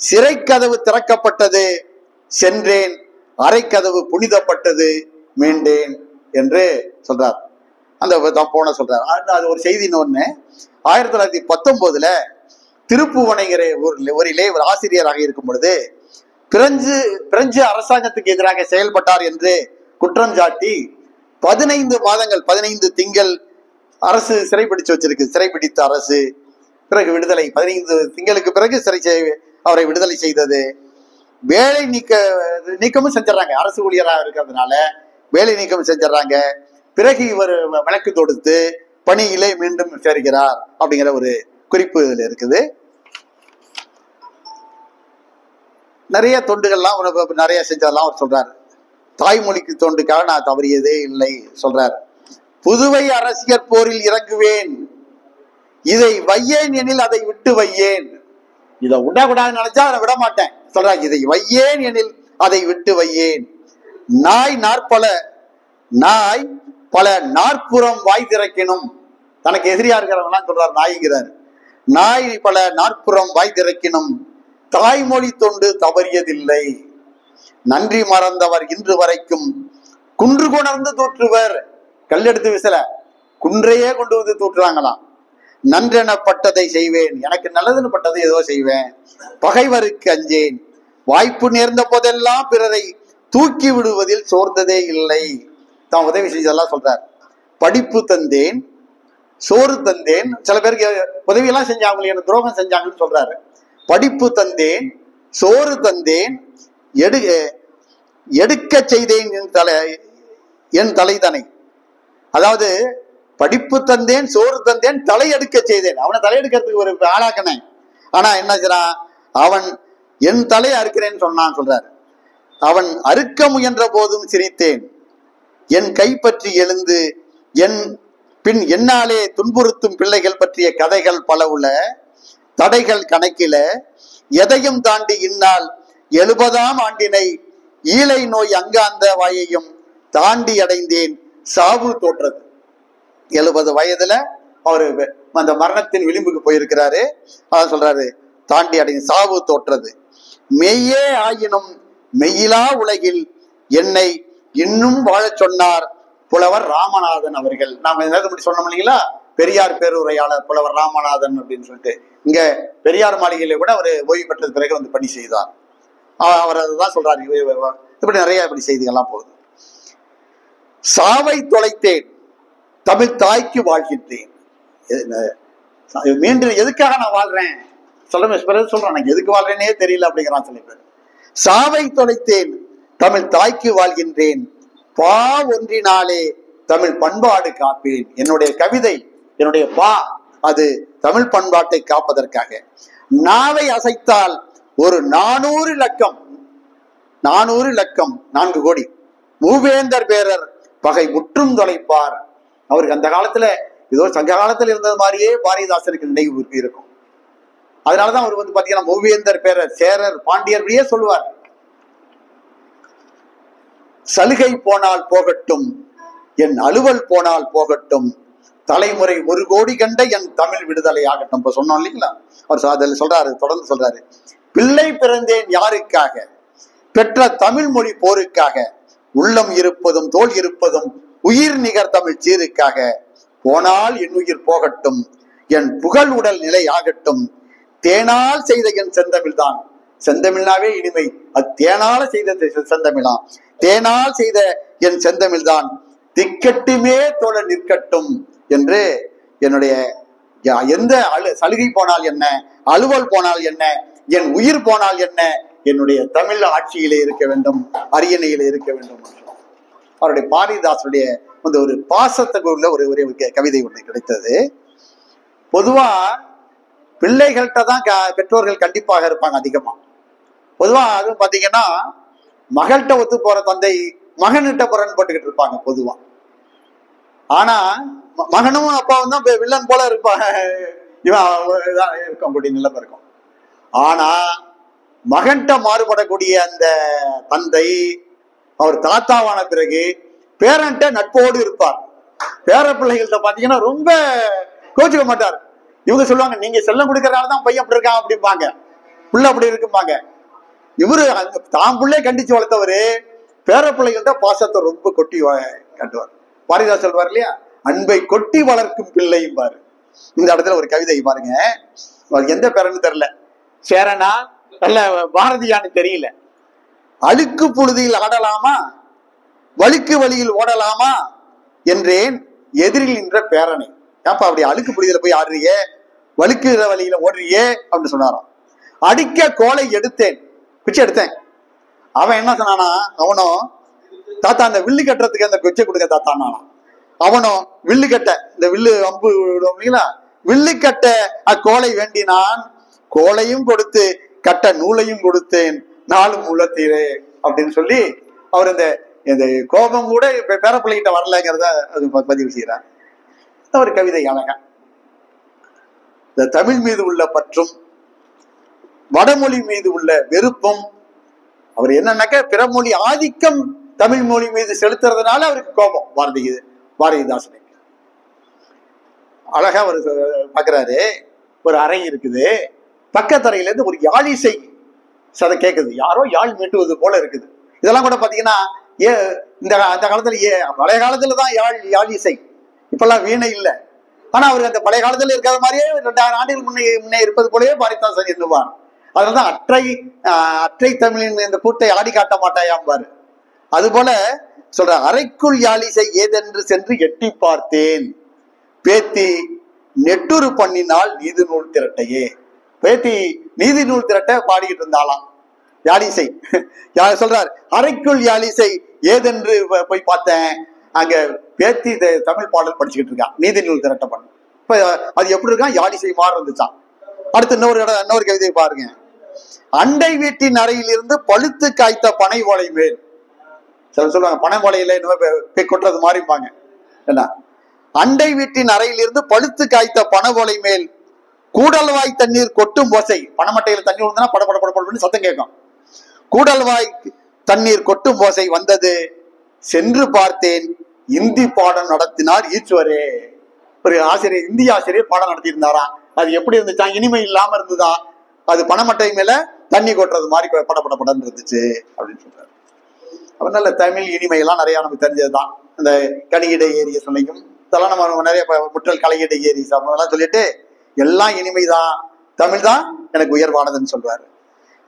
சிறை கதவு திறக்கப்பட்டது, சென்றேன், அரைக்கதவு புனிதப்பட்டது, மீண்டேன் என்று சொல்றார். அந்த போன சொல்றார். அது ஒரு செய்தி. ஒண்ணு 1919 திருப்புவனைங்கிற ஊரிலே ஒரு ஆசிரியராக இருக்கும் பொழுது பிரெஞ்சு அரசாங்கத்துக்கு எதிராக செயல்பட்டார் என்று குற்றம் சாட்டி 15 மாதங்கள் 15 திங்கள் அரசு சிறைப்பிடிச்சு வச்சிருக்கு. சிறைப்பிடித்த அரசு பிறகு விடுதலை, 15 திங்களுக்கு பிறகு அவரை விடுதலை செய்தது. வேலை நீக்கமும் செஞ்சிடறாங்க. அரசு ஊழியராக இருக்கிறதுனால வேலை நீக்கம் செஞ்சிடறாங்க. பிறகு இவர் வழக்கு தொடுத்து பணியிலே மீண்டும் சேர்கிறார் அப்படிங்கிற ஒரு குறிப்பு இதுல இருக்குது. நிறைய தொண்டுகள்லாம் நிறைய செஞ்சதெல்லாம் அவர் சொல்றாரு. தாய்மொழிக்கு தொண்டுக்காக நான் தவறியதே இல்லை சொல்றார். புதுவை அரசியல் போரில் இறங்குவேன், இதை வையேன் எனில் அதை விட்டு வையேன். இதை விடக்கூடாதுன்னு நினைச்சா அதை விட மாட்டேன் சொல்றாங்க. இதை வையேன் எனில் அதை விட்டு வையேன். நாய் பல நாற்புறம் வாய் திறக்கணும். தனக்கு எதிரியா இருக்கிறவங்களாம் சொல்றாரு நாய்ங்கிறார். நாய் பல நாற்புறம் வாய் திறக்கணும், தாய்மொழி தொண்டு தவறியதில்லை. நன்றி மறந்தவர் இன்று வரைக்கும் குன்று கொணர்ந்து தூற்றுவர். கல்லெடுத்து விசல குன்றையே கொண்டு வந்து தூற்றுறாங்களாம். நன்றெனப்பட்டதை செய்வேன், எனக்கு நல்லதுன்னு பட்டதை ஏதோ செய்வேன். பகைவருக்கு அஞ்சேன், வாய்ப்பு நேர்ந்த போதெல்லாம் பிறரை தூக்கி விடுவதில் சோர்ந்ததே இல்லை. தான் உதவி செஞ்சதெல்லாம் சொல்றார். படிப்பு தந்தேன், சோறு தந்தேன். சில பேருக்கு உதவியெல்லாம் செஞ்சாங்க, எனக்கு துரோகம் செஞ்சாங்கன்னு சொல்றாரு. படிப்பு தந்தேன், சோறு தந்தேன், எடுக்க செய்தேன் என் தலைதனை. அதாவது படிப்பு தந்தேன், சோறு தந்தேன், தலை எடுக்க செய்தேன். அவனை தலையெடுக்கிறதுக்கு ஒரு ஆளாக்கினேன். ஆனா என்ன செய்றான், அவன் என் தலை அறுக்கிறேன்னு சொன்னான் சொல்றாரு. அவன் அறுக்க முயன்ற போதும் சிரித்தேன், என் கை பற்றி எழுந்து என் பின் என்னாலே துன்புறுத்தும் பிள்ளைகள் பற்றிய கதைகள் பல உள்ள, தடைகள் கணக்கில, எதையும் தாண்டி இந்நாள் 70ஆம் ஆண்டினை ஈழை நோய் அங்காந்த வாயையும் தாண்டி அடைந்தேன், சாவு தோற்றது. 70 வயதுல அவரு அந்த மரணத்தின் விளிம்புக்கு போயிருக்கிறாரு. அதான் சொல்றாரு, தாண்டி அடைந்த சாவு தோற்றது. மெய்யே ஆயினும் மெய்யிலா உலகில் என்னை இன்னும் வாழச் சொன்னார் புலவர் ராமநாதன் அவர்கள். நாம முன்னாடி சொன்னோம் இல்லைங்களா, பெரியார் பேருரையாளர் புலவர் ராமநாதன் அப்படின்னு சொல்லிட்டு. இங்க பெரியார் மாளிகையில கூட அவர் ஓய்வு பெற்ற பிறகு வந்து பணி செய்தார். அவர் அதுதான் சொல்றாரு. இப்படி நிறைய இப்படி செய்திகள்லாம் போகுது. சாவை தொலைத்தேன், தமிழ் தாய்க்கு வாழ்கின்றேன். மீண்டும் எதுக்காக நான் வாழ்றேன் சொல்றேன், எனக்கு எதுக்கு வாழ்றேனே தெரியல அப்படிங்கிறான் சில பேர். சாவை தொலைத்தேன், தமிழ் தாய்க்கு வாழ்கின்றேன், பா ஒன்றினாலே தமிழ் பண்பாடு காப்பேன். என்னுடைய கவிதை, என்னுடைய பா, அது தமிழ் பண்பாட்டை காப்பதற்காக. நாவை அசைத்தால் ஒரு 400 இலக்கம் 4 கோடி. மூவேந்தர் பேரர் பகை முற்றும் தொலைப்பார். அவருக்கு அந்த காலத்துல ஏதோ சங்க காலத்துல இருந்தது மாதிரியே பாரதிதாசனுக்கு நினைவு இருக்கும். அதனாலதான் அவர் வந்து பாத்தீங்கன்னா மூவேந்தர் பேரர், சேரர், பாண்டியர்லயே சொல்லுவார். சலுகை போனால் போகட்டும், என் அலுவல் போனால் போகட்டும், தலைமுறை 1 கோடி கண்ட என் தமிழ் விடுதலை ஆகட்டும். இப்ப சொன்னோம் இல்லைங்களா, அவர் அதில் சொல்றாரு, தொடர்ந்து சொல்றாரு. பிள்ளை பிறந்தேன் யாருக்காக, பெற்ற தமிழ் மொழி போருக்காக, உள்ளம் இருப்பதும் தோல் இருப்பதும் உயிர் நிகர் தமிழ் சீருக்காக, போனால் என் உயிர் போகட்டும், என் புகழ் உடல் நிலை ஆகட்டும், தேனால் செய்த என் செந்தமிழ் தான். செந்தமிழ்னாவே இனிமை, அது தேனால செய்த செந்தமிழாம். தேனால் செய்த என் செந்தமிழ் தான், திக்கட்டுமே தோழ நிற்கட்டும் என்று என்னுடைய எந்த சலுகை போனால் என்ன, அலுவல் போனால் என்ன, என் உயிர் போனால் என்ன, என்னுடைய தமிழ் ஆட்சியிலே இருக்க வேண்டும், அரியணையிலே இருக்க வேண்டும். அவருடைய பாரதிதாசனுடைய அந்த ஒரு பாசத்துக்கு உள்ள ஒரு கவிதை ஒன்று கிடைத்தது. பொதுவா பிள்ளைகள்கிட்ட தான் பெற்றோர்கள் கண்டிப்பாக இருப்பாங்க அதிகமா. பொதுவா அதுவும் பாத்தீங்கன்னா மகள்கிட்ட ஒத்து போற தந்தை மகன்கிட்ட புறன் போட்டுக்கிட்டு இருப்பாங்க பொதுவா. ஆனா மகனும் அப்பாவும் தான் வில்லன் போல இருப்பாங்க, இவன் இருக்கக்கூடிய நிலைமை இருக்கும். ஆனா மகன்கிட்ட மாறுபடக்கூடிய அந்த தந்தை அவர் தாத்தாவான பிறகு பேரன்ட்ட நட்போடு இருப்பார். பேர பிள்ளைகள்கிட்ட பாத்தீங்கன்னா ரொம்ப கோச்சுக்க மாட்டார். இவங்க சொல்லுவாங்க, நீங்க செல்லம் கொடுக்கறதாலதான் பையன் அப்படி இருக்கான் அப்படிம்பாங்க, பிள்ளை அப்படி இருக்கும்பாங்க. இவரு தான் பிள்ளை கண்டிச்சு வளர்த்தவரு பேர பிள்ளைகள்கிட்ட பாசத்தை ரொம்ப கொட்டி காட்டுவார். பாரதிதாசன் சொல்வார் இல்லையா, அன்பை கொட்டி வளர்க்கும் பிள்ளையும் பாரு. இந்த இடத்துல ஒரு கவிதை பாருங்க, எந்த பேரன்னு தெரியல, சேரனா அல்ல பாரதியான்னு தெரியல. அழுக்கு புழுதியில் ஆடலாமா, வழுக்கு வழியில் ஓடலாமா என்றேன் எதிரில் நின்ற பேரனை. ஏப்பா அப்படி அழுக்கு புழுதியில போய் ஆடுறியே, வழுக்குற வழியில ஓடுறியே அப்படின்னு சொன்னாராம். அடிக்க கோலை எடுத்தேன், பிச்சை எடுத்தேன். அவன் என்ன சொன்னானா, அவனும் தாத்தா அந்த வில்லு கட்டுறதுக்கு அந்த பிச்சை கொடுக்க தாத்தானா, அவனும் வில்லு கட்ட, இந்த வில்லு அம்பு விடுவோம்ல, வில்லு கட்ட அக்கோலை வேண்டினான், கோலையும் கொடுத்து கட்ட நூலையும் கொடுத்தேன், நாளும் உள்ளத்தீரே அப்படின்னு சொல்லி அவர் இந்த கோபம் கூட பேரப்பிள்ளைகிட்ட வரலங்கிறத அது பதிவு செய்யறார். ஒரு கவிதை அழகா. இந்த தமிழ் மீது உள்ள பற்றும் வடமொழி மீது உள்ள வெறுப்பும், அவர் என்னன்னாக்க பிற மொழி ஆதிக்கம் தமிழ் மொழி மீது செலுத்துறதுனால அவருக்கு கோபம் பாரதிதாசனுக்கு. அழகா அவர் பாக்குறாரு, ஒரு அறை இருக்குது, பக்கத்தறையில இருந்து ஒரு யாழிசை சதை கேட்குது, யாரோ யாழ் மீட்டுவது போல இருக்குது. இதெல்லாம் கூட பாத்தீங்கன்னா இந்த அந்த காலத்துல பழைய காலத்துலதான் யாழிசை, இப்பெல்லாம் வீணை இல்லை. ஆனா அவருக்கு அந்த பழைய காலத்துல இருக்கிற மாதிரியே 2000 ஆண்டுகள் முன்னே இருப்பது போலவே பாரதிதாசன் எண்ணுவார். அதனாலதான் அற்றை தமிழின் இந்த கூட்டை ஆடி காட்ட மாட்டாயாம்பாரு. அது போல சொல்ற, அறைக்குள் யாழிசை ஏதென்று சென்று எட்டி பார்த்தேன், பேத்தி நெட்டுரு பண்ணினால் நீதி நூல் திரட்டையே. பேத்தி நீதி நூல் திரட்ட பாடிக்கிட்டு இருந்தாலாம் யாழிசை. சொல்றார், அறைக்குள் யாழிசை ஏதென்று போய் பார்த்தேன், அங்க பேத்தி தமிழ் பாடல் படிச்சுக்கிட்டு இருக்கான், நீதி நூல் திரட்ட பண்ண. இப்ப அது எப்படி இருக்கான், யாழிசை மாறு இருந்துச்சான். அடுத்து இன்னொரு கவிதை பாருங்க. அண்டை வீட்டின் அறையில் இருந்து பழுத்து காய்த்த பனை ஓலை மேல், சில சொல்லுவாங்க பனை ஓலையில கொட்டுறது மாதிரிப்பாங்க. என்ன, அண்டை வீட்டின் அறையில் இருந்து பழுத்து காய்த்த பனை ஓலை மேல் கூடல்வாய் தண்ணீர் கொட்டும் ஓசை. பனைமட்டையில தண்ணி விழுந்தா படப்பட சத்தம் கேட்கும். கூடல்வாய் தண்ணீர் கொட்டும் ஓசை வந்தது, சென்று பார்த்தேன், இந்தி பாடம் நடத்தினார் ஈஸ்வரே. ஒரு ஆசிரியர், இந்திய ஆசிரியர் பாடம் நடத்தி இருந்தாராம். அது எப்படி இருந்துச்சா, இனிமை இல்லாம இருந்ததா, அது பனைமட்டை மேல தண்ணி கொட்டுறது மாதிரி படப்படப்படம் இருந்துச்சு அப்படின்னு சொல்றாரு. அப்ப நல்ல தமிழ் இனிமை எல்லாம் நிறைய நமக்கு தெரிஞ்சதுதான். இந்த கணியிடை ஏரிய சொல்லிக்கும் இதெல்லாம் நம்ம நிறைய முற்றல் கலையிடை ஏரி அதெல்லாம் சொல்லிட்டு எல்லாம் இனிமைதான், தமிழ் தான் எனக்கு உயர்வானதுன்னு சொல்றாரு.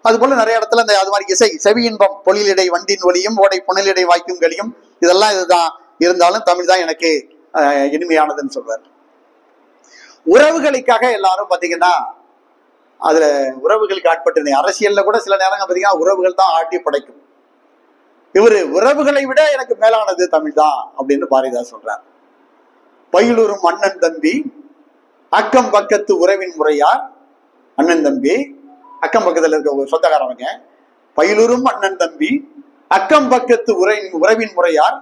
அது போல நிறைய இடத்துல இந்த அது மாதிரி இசை, செவி இன்பம், பொழிலிடை வண்டின் ஒலியும் ஓடை புனலிடை வாய்க்கும் கலியும், இதெல்லாம் இதுதான், இருந்தாலும் தமிழ் தான் எனக்கு இனிமையானதுன்னு சொல்றாரு. உறவுகளுக்காக எல்லாரும் பாத்தீங்கன்னா அதுல உறவுகளுக்கு ஆட்பட்டு, அரசியல்ல கூட சில நேரங்கள் பாத்தீங்கன்னா உறவுகள் தான் ஆட்டி படைக்கும். இவரு உறவுகளை விட எனக்கு மேலானது தமிழ் தான் அப்படின்னு பாரதிதாசன் சொல்றார். பயிலூரும் அண்ணன் தம்பி அக்கம் பக்கத்து உறவின் முறையார், அண்ணன் தம்பி அக்கம் பக்கத்துல இருக்க சொந்தக்காரவங்க, பயிலூரும் அண்ணன் தம்பி அக்கம் பக்கத்து உறவின் முறையார்,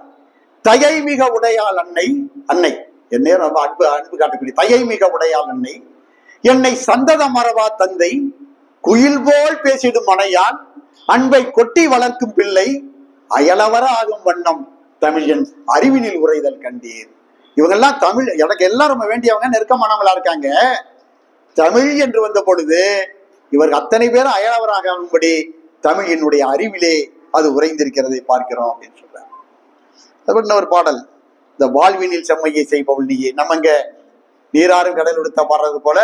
தயை மிக உடையாள் அன்னை என்னே ரொம்ப அன்பு காட்டக்கூடிய தயை மிக உடையாள் அன்னை, என்னை சந்தத மறவா தந்தை, குயில் போல் பேசிடும் மனையான், அன்பை கொட்டி வளர்க்கும் பிள்ளை, அயலவர ஆகும் வண்ணம் தமிழன் அறிவினில் உரைதல் கண்டீர். இவங்கெல்லாம் தமிழ் எனக்கு எல்லாம் ரொம்ப வேண்டியவங்க, நெருக்கமானவங்களா இருக்காங்க. தமிழ் என்று வந்த பொழுது இவர்கள் அத்தனை பேரும் அயலவராக ஆகும்படி தமிழ் என்னுடைய அறிவிலே அது உறைந்திருக்கிறதை பார்க்கிறோம் அப்படின்னு சொல்றாங்க. அது ஒரு பாடல், இந்த வாழ்வினில் செம்மையை செய்பவள் நீயே. நம்ம இங்க நீராறும் கடல் உடுத்த பாடுறது போல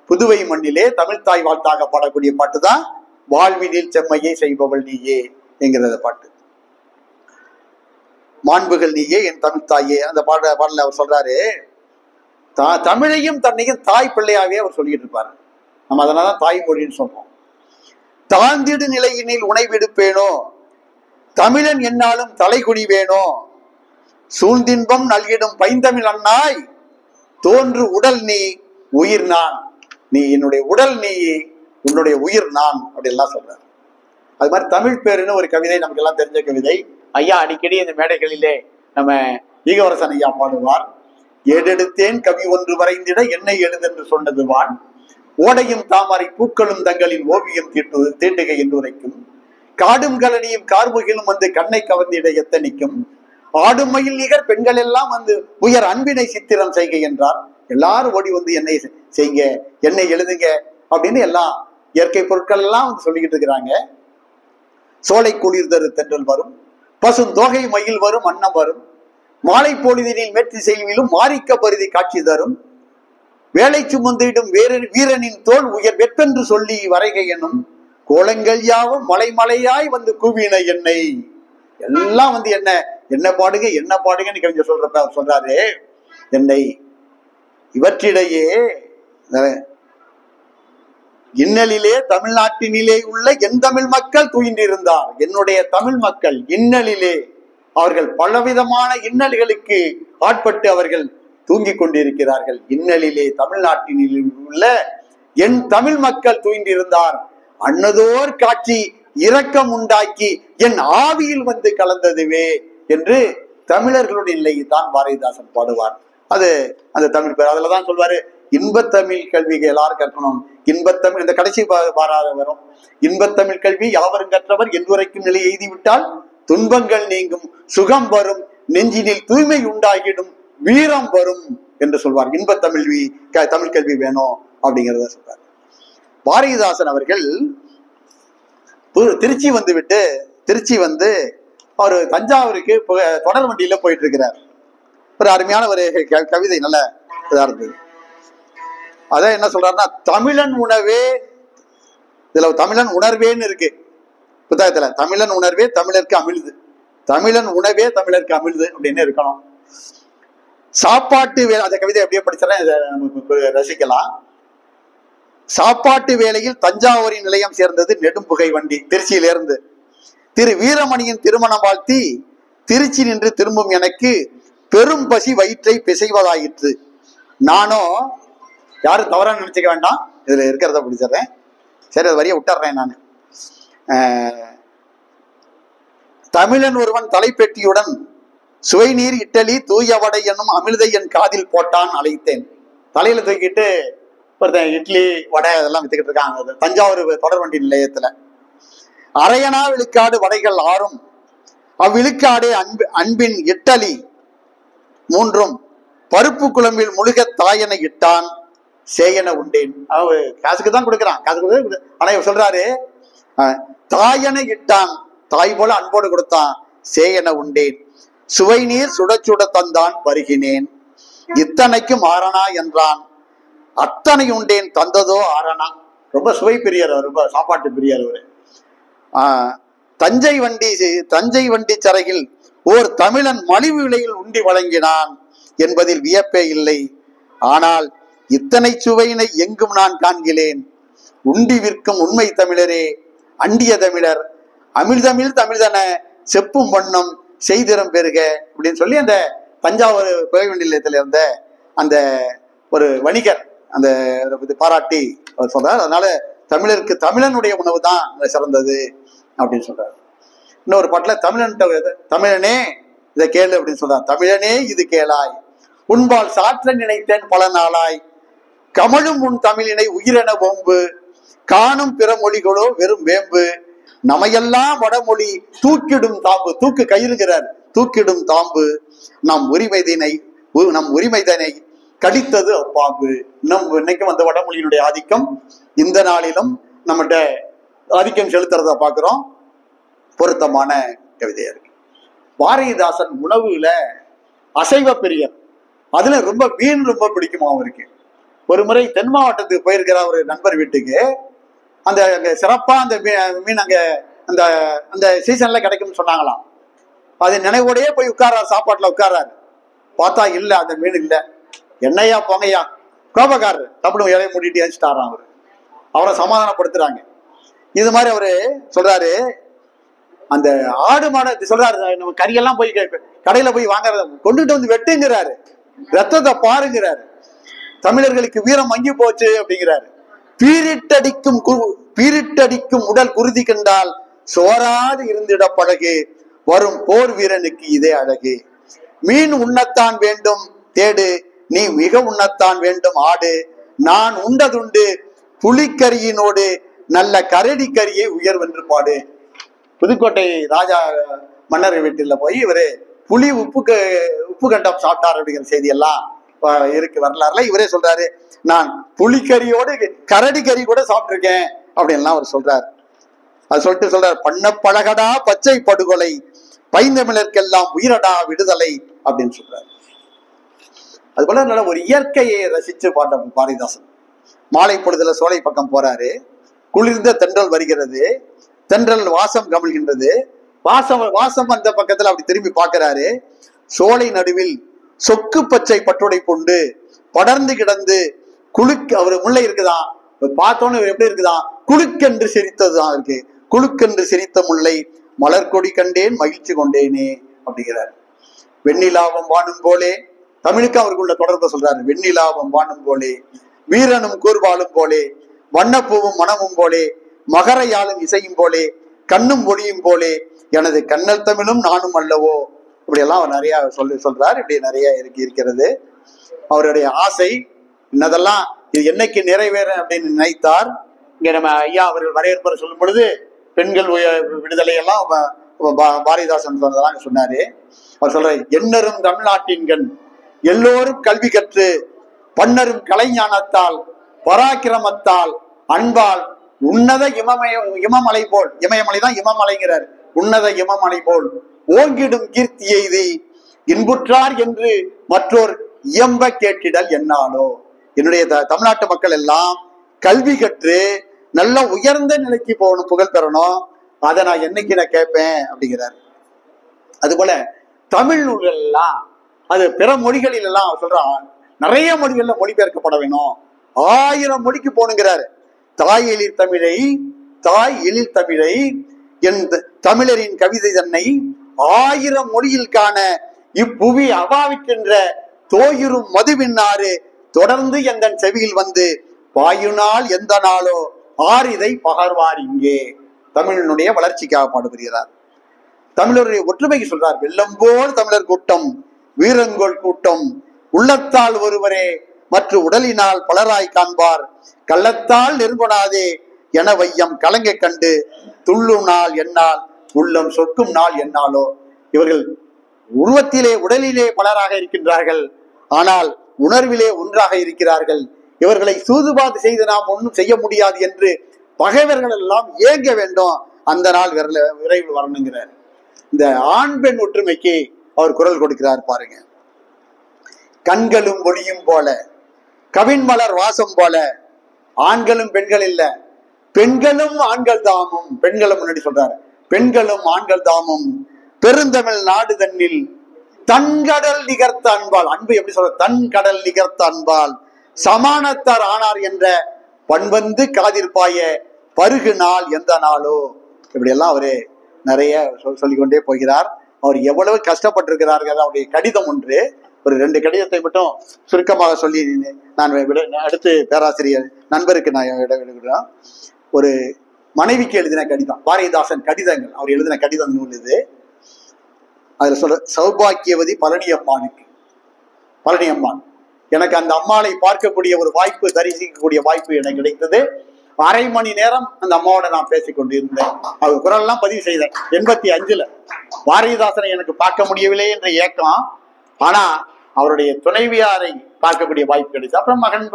புதுவை மண்ணிலே தமிழ் தாய் வாழ்த்தாக பாடக்கூடிய பாட்டு தான் வாழ்வினில் செம்மையை செய்பவள் நீயே என்கிறத பாட்டு. மாண்புகள் நீயே என் தமிழ் தாயே, அந்த பாடல அவர் சொல்றாரு, தமிழையும் தன்னையும் தாய் பிள்ளையாவே அவர் சொல்லிட்டு இருப்பாரு. நம்ம அதனாலதான் தாய்மொழின்னு சொல்றோம். தாழ்ந்திடு நிலையினில் உணை விடுப்பேனோ, தமிழன் என்னாலும் தலைகுடி வேணோ, சூழ்ந்தின்பம் நல்கிடும் பைந்தமிழ் அண்ணாய், தோன்று உடல் நீ உயிர் நான், நீ என்னுடைய உடல் நீ, உன்னுடைய உயிர் நான் அப்படி எல்லாம் சொல்றாரு. அது மாதிரி தமிழ் பேருன்னு ஒரு கவிதை நமக்கு எல்லாம் தெரிஞ்ச கவிதை. ஐயா அடிக்கடி இந்த மேடைகளிலே நம்ம ஈகவரசன் ஐயா பாடுவார். ஏடெடுத்தேன் கவி ஒன்று வரைந்திட என்னை எழுதென்று சொன்னது வான், ஓடையும் தாமரை பூக்களும் தங்களின் ஓவியம் தீட்டுக என்று உரைக்கும், காடும் கலனியும் கார்முகிலும் வந்து கண்ணை கவர்ந்திட எத்தனிக்கும், ஆடும் மயில் நிகர் பெண்கள் எல்லாம் வந்து உயர் அன்பினை சித்திரம் செய்க என்றார். எல்லாரும் ஓடி வந்து என்னை செய்ங்க, என்னை எழுதுங்க அப்படின்னு எல்லாம் இயற்கை பொருட்கள் எல்லாம் வந்து சொல்லிக்கிட்டு இருக்கிறாங்க. சோலை குளிர் தரு தென்றல் வரும், பசும் தோகை மயில் வரும், அன்னம் வரும், மாலை பொழுதினில் மேற்றி செய்விலும் மாரிக்க பருதி காட்சி தரும், வேலை சுமந்திடும் வீரனின் தோல் உயர் வெப்பென்று சொல்லி வரைக எனும், கோலங்கள் யாவும் மலை மலையாய் வந்து கூவின என்னை. எல்லாம் வந்து என்ன பாடுங்க என்ன பாடுங்கன்னு கவிஞர் சொல்றப்ப அவர் சொல்றாரு, என்னை இவற்றிடையே இன்னலிலே தமிழ்நாட்டினிலே உள்ள என் தமிழ் மக்கள் துயின்றிருந்தார். என்னுடைய தமிழ் மக்கள் இன்னலிலே அவர்கள் பலவிதமான இன்னல்களுக்கு ஆட்பட்டு அவர்கள் தூங்கிக் கொண்டிருக்கிறார்கள். இன்னலிலே தமிழ்நாட்டினில் உள்ள என் தமிழ் மக்கள் துயின்றிருந்தார், அன்னதோர் காட்சி இரக்கம் உண்டாக்கி என் ஆவியில் வந்து கலந்ததுவே என்று தமிழர்களுடைய நிலையை தான் பாரதிதாசன் பாடுவார். அது அந்த தமிழ் பேர் அதுலதான் சொல்வாரு, இன்பத்தமிழ் கல்வி எல்லாரும் கற்கணும். இன்பத்தமிழ் இந்த கடைசி பாராத வரும். இன்பத்தமிழ் கல்வி யாவரும் கற்றவர் என்றுரைக்கும் நிலை எய்திவிட்டால் துன்பங்கள் நீங்கும், சுகம் வரும், நெஞ்சினில் தூய்மை உண்டாகிடும், வீரம் வரும் என்று சொல்வார். இன்பத்தமிழ் தமிழ் கல்வி வேணும் அப்படிங்கிறத சொல்றார். பாரதிதாசன் அவர்கள் திருச்சி அவர் தஞ்சாவூருக்கு தொடர் வண்டியில போயிட்டு இருக்கிறார். ஒரு அருமையான ஒரு கவிதை நல்ல இதா இருந்தது. அதான் என்ன சொல்றாருன்னா, தமிழன் உணவே, இதுல தமிழன் உணர்வேன்னு இருக்கு புத்தகத்துல, தமிழன் உணர்வே தமிழருக்கு அமிழ்து, தமிழன் உணவே தமிழருக்கு அமிழ்து அப்படின்னு இருக்கணும். சாப்பாட்டு வேலை, அந்த கவிதை அப்படியே படிச்சா ரசிக்கலாம். சாப்பாட்டு வேளையில் தஞ்சாவூரின் நிலையம் சேர்ந்தது நெடும்புகை வண்டி. திருச்சியிலிருந்து திரு வீரமணியின் திருமணம் வாழ்த்தி திருச்சி நின்று திரும்பும் எனக்கு பெரும் பசி வயிற்றை பிசைவதாயிற்று. நானும் யாரும் தவறா நினைச்சுக்க வேண்டாம், இதுல இருக்கிறத பிடிச்சிடுறேன். சரி, அது வரைய விட்டுறேன் நான். தமிழன் ஒருவன் தலைப்பெட்டியுடன் சுவை நீர் இட்டலி தூய வடை என்னும் அமிர்தை என் காதில் போட்டான் அழைத்தேன். தலையில தூக்கிட்டு ஒருத்தன் இட்லி வடை அதெல்லாம் வித்துக்கிட்டு இருக்காங்க தஞ்சாவூர் தொடர்வண்டி நிலையத்துல. அரையனா விழுக்காடு வடைகள் 6, அவ்விழுக்காடே அன்பின் இட்டலி 3, பருப்பு குழம்பில் முழுக தாயனை இட்டான் சேயன உண்டேன். அவ காசுக்கு தான் கொடுக்குறான், காசுக்கு. ஆனா இவர் சொல்றாரு, தாயனை இட்டான், தாய் போல அன்போடு கொடுத்தான், சேயன உண்டேன், சுவை நீர் சுட சுட தந்தான் பருகினேன், இத்தனைக்கும் ஆரணா என்றான், அத்தனை உண்டேன் தந்ததோ ஆரணா. ரொம்ப சுவை பிரியர், ரொம்ப சாப்பாட்டு பிரியர் அவரு. தஞ்சை வண்டி சரையில் ஓர் தமிழன் மலிவு விலையில் உண்டி வழங்கினான் என்பதில் வியப்பே இல்லை. ஆனால் இத்தனை சுவையினை எங்கும் நான் காண்கிறேன். உண்டி விற்கும் உண்மை தமிழரே அண்டிய தமிழர், அமிழ்தமிழ் தமிழ்தன செப்பும் வண்ணம் செய்திரம் பெருக அப்படின்னு சொல்லி அந்த தஞ்சாவூர் புகைவண்டி நிலையத்தில் இருந்த அந்த ஒரு வணிகர் அந்த பாராட்டி அவர் சொல்றார். அதனால தமிழருக்கு தமிழனுடைய உணவு தான் சிறந்தது அப்படின்னு சொல்றாரு. இன்னொரு பாட்டுல தமிழனே இதை கேளு அப்படின்னு சொல்றார். தமிழனே இது கேளாய், உன்பால் சாற்ற நினைத்தேன் பல நாளாய், கமழும் உன் தமிழினை உயிரென ஓம்பு, காணும் பிற மொழிகளோ வெறும் வேம்பு, நமையெல்லாம் வடமொழி தூக்கிடும் தாம்பு. தூக்கு கயிறுகிறார், தூக்கிடும் தாம்பு, நம் உரிமைதனை கடித்தது அப்பாம்பு. இன்னைக்கும் அந்த வடமொழியினுடைய ஆதிக்கம் இந்த நாளிலும் நம்மகிட்ட ஆதிக்கம் செலுத்துறத பாக்குறோம். பொருத்தமான கவிதையா இருக்கு. பாரதிதாசன் உணவுல அசைவ பிரியர், அதுல ரொம்ப மீன் ரொம்ப பிடிக்குமா அவருக்கு. ஒரு முறை தென் மாவட்டத்துக்கு போயிருக்கிற ஒரு நண்பர் வீட்டுக்கு, அந்த சிறப்பா அந்த மீன் அங்க அந்த அந்த சீசன்ல கிடைக்கும்னு சொன்னாங்களாம். அது நினைவோடையே போய் உட்கார்றாரு, சாப்பாட்டுல உட்கார்றாரு. பார்த்தா இல்ல, அந்த மீன் இல்ல. என்னையா போங்கய்யா, கோபக்காரர் தப்புனு இலையை மூடிட்டு ஏஞ்சிட்டாராம். அவரை சமாதானப்படுத்துறாங்க. இது மாதிரி அவரு சொல்றாரு, அந்த ஆடு மாடு சொல்றாரு, நம்ம கறியெல்லாம் போய் கடையில போய் வாங்குறத கொண்டுட்டு வந்து வெட்டுங்கிறாரு, ரத்தத்தை பாருங்கிறாரு, தமிழர்களுக்கு வீரம் மங்கி போச்சு அப்படிங்கிறாரு. பீரிட்டடிக்கும் உடல் குருதி கண்டால் சோராது இருந்திட பழகு, வரும் போர் வீரனுக்கு இதே அழகு. மீன் உண்ணத்தான் வேண்டும் தேடு, நீ மிக உண்ணத்தான் வேண்டும் ஆடு, நான் உண்டதுண்டு புலிக்கரியினோடு நல்ல கரடி கரியை உயர்வென்று பாடு. புதுக்கோட்டை ராஜா மன்னர் வீட்டில் போய் இவரு புலி உப்பு கண்டம் சாப்பிட்டார் அப்படிங்கிற செய்தி எல்லாம் இருக்கு வரலாறுல. இவரே சொல்றாரு, நான் புலிக்கரியோடு கரடி கறி கூட சாப்பிட்டிருக்கேன் அப்படின்லாம் அவர் சொல்றாரு. அது சொல்லிட்டு சொல்றாரு, பண்ண பழகடா பச்சை படுகொலை, பைந்தமிழர்க்கெல்லாம் உயிரடா விடுதலை அப்படின்னு சொல்றாரு. அது போல நல்ல ஒரு இயற்கையை ரசிச்சு பாட்ட பாரதிதாசன். மாலை பொழுதுல சோலை பக்கம் போறாரு, குளிர்ந்த தென்றல் வருகிறது, தென்றல் வாசம் கமழ்கின்றது, வாசம் அந்த பக்கத்துல அப்படி திரும்பி பார்க்கிறாரு. சோலை நடுவில் சொக்கு பச்சை பட்டுடை கொண்டு படர்ந்து கிடந்து அவரு முல்லை இருக்குதான், பார்த்தோன்னு எப்படி இருக்குதான், குழுக்கென்று சிரித்ததுதான் இருக்கு. குழுக்கென்று சிரித்த முல்லை மலர்கொடி கண்டேன் மகிழ்ச்சி கொண்டேனே அப்படிங்கிறார். வெண்ணிலாவம் வானும் போலே, தமிழுக்கு அவருக்குள்ள தொடர்பு சொல்றாரு. வெண்ணிலாவம் வானும் போலே, வீரனும் கூர்வாளும் போலே, வண்ணப்பூவும் மனமும் போலே, மகரையாளும் இசையும் போலே, கண்ணும் ஒளியும் போலே, எனது கண்ணல் தமிழும் நானும் அல்லவோ, இப்படி எல்லாம் அவர் நிறைய சொல்றார். இப்படி நிறைய இருக்கிறது. அவருடைய ஆசை இன்னதெல்லாம் இது என்னைக்கு நிறைவேறும் அப்படின்னு நினைத்தார். இங்க நம்ம ஐயா அவர்கள் வரவேற்பரை சொல்லும் பொழுது பெண்கள் விடுதலை எல்லாம் பாரதிதாசன் சொன்னதெல்லாம் சொன்னாரு. அவர் சொல்ற, எண்ணரும் தமிழ்நாட்டின்கண் எல்லோரும் கல்வி கற்று பன்னரும் கலைஞானத்தால் பராக்கிரமத்தால் அன்பால் உன்னத இமமலை போல், இமயமலை தான் இமமலைங்கிறார், உன்னத இமமலை போல் ஓங்கிடும் கீர்த்தி எய்தி இன்புற்றார் என்று மற்றோர் இயம்ப கேட்டிடல் என்னாலோ. என்னுடைய தமிழ்நாட்டு மக்கள் எல்லாம் கல்வி கற்று நல்ல உயர்ந்த நிலைக்கு போகணும், புகழ் பெறணும், அதை நான் என்னைக்கு நான் கேட்பேன் அப்படிங்கிறார். அதுபோல தமிழ் நூல்கள் எல்லாம் அது பிற மொழிகளில் எல்லாம் சொல்றான், நிறைய மொழிகள்ல மொழிபெயர்க்கப்பட வேணும், 1000 மொழிக்கு போகணுங்கிறாரு. தாய் எழில் தமிழை என் தமிழரின் கவிதை தன்னை 1000 மொழியில் காண இப்புவி அவாவிக்கின்ற தோயுறும் மதுவின்னாறு தொடர்ந்து எந்த செவியில் வந்து பாயுநாள் எந்த நாளோ ஆரிதை பகர்வார் இங்கே. தமிழனுடைய வளர்ச்சிக்காக பாடுபடுகிறார். தமிழருடைய ஒற்றுமைக்கு சொல்றார், வெள்ளம் போல் தமிழர் கூட்டம் வீரங்கோள் கூட்டம் உள்ளத்தால் ஒருவரே மற்ற உடலினால் பலராய் காண்பார் கள்ளத்தால் நெருங்கொணாதே என வையம் கலங்க கண்டு துள்ளும் நாள் என்னால் உள்ளம் சொக்கும் நாள் என்னாலோ. இவர்கள் உருவத்திலே உடலிலே பலராக இருக்கின்றார்கள், ஆனால் உணர்விலே ஒன்றாக இருக்கிறார்கள். இவர்களை சூதுபாது செய்து நாம் ஒன்றும் செய்ய முடியாது என்று பகைவர்கள் எல்லாம் ஏங்க வேண்டும், அந்த நாள் விரைவில் வரணுங்கிறார். இந்த ஆண் பெண் ஒற்றுமைக்கு அவர் குரல் கொடுக்கிறார் பாருங்க. கண்களும் ஒளியும் போல கவின் மலர் வாசம் போல, ஆண்களும் பெண்கள் இல்ல, பெண்களும் ஆண்கள் தாமும், பெண்களும் முன்னாடி சொல்றாரு, பெண்களும் ஆண்கள் தாமும் பெருந்தமிழ் நாடு தன்னில் தன்கடல் நிகர்த்த அன்பால், அன்பு எப்படி சொல்ற, தன் கடல் நிகர்த்த அன்பால் சமானத்தார் ஆனார் என்ற பண்பந்து காதிர்பாய பருகு நாள் எந்த நாளோ. இப்படி எல்லாம் அவரு நிறைய சொல்லிக்கொண்டே போகிறார். அவர் எவ்வளவு கஷ்டப்பட்டிருக்கிறார்கள். அவருடைய கடிதம் ஒன்று, ஒரு 2 கடிதத்தை மட்டும் சுருக்கமாக சொல்லி நான் அடுத்து பேராசிரியர் நண்பருக்கு நான் விடுகிறேன். ஒரு மனைவிக்கு எழுதின கடிதம், பாரதிதாசன் கடிதங்கள், அவர் எழுதின கடிதம் நூல் இது. அதுல சொல்ற, சௌபாக்கியவதி பழனியம்மானுக்கு, பழனியம்மான், எனக்கு அந்த அம்மாளை பார்க்கக்கூடிய ஒரு வாய்ப்பு, தரிசிக்கக்கூடிய வாய்ப்பு எனக்கு கிடைத்தது. 1/2 மணி நேரம் அந்த அம்மாவோட நான் பேசிக்கொண்டு இருந்தேன். அவர் குரல் எல்லாம் பதிவு செய்தேன். 85ல் பாரதிதாசனை எனக்கு பார்க்க முடியவில்லை என்ற ஏக்கம், ஆனா அவருடைய துணைவியாரை பார்க்கக்கூடிய வாய்ப்பு கிடைச்சது. அப்புறம் மகன்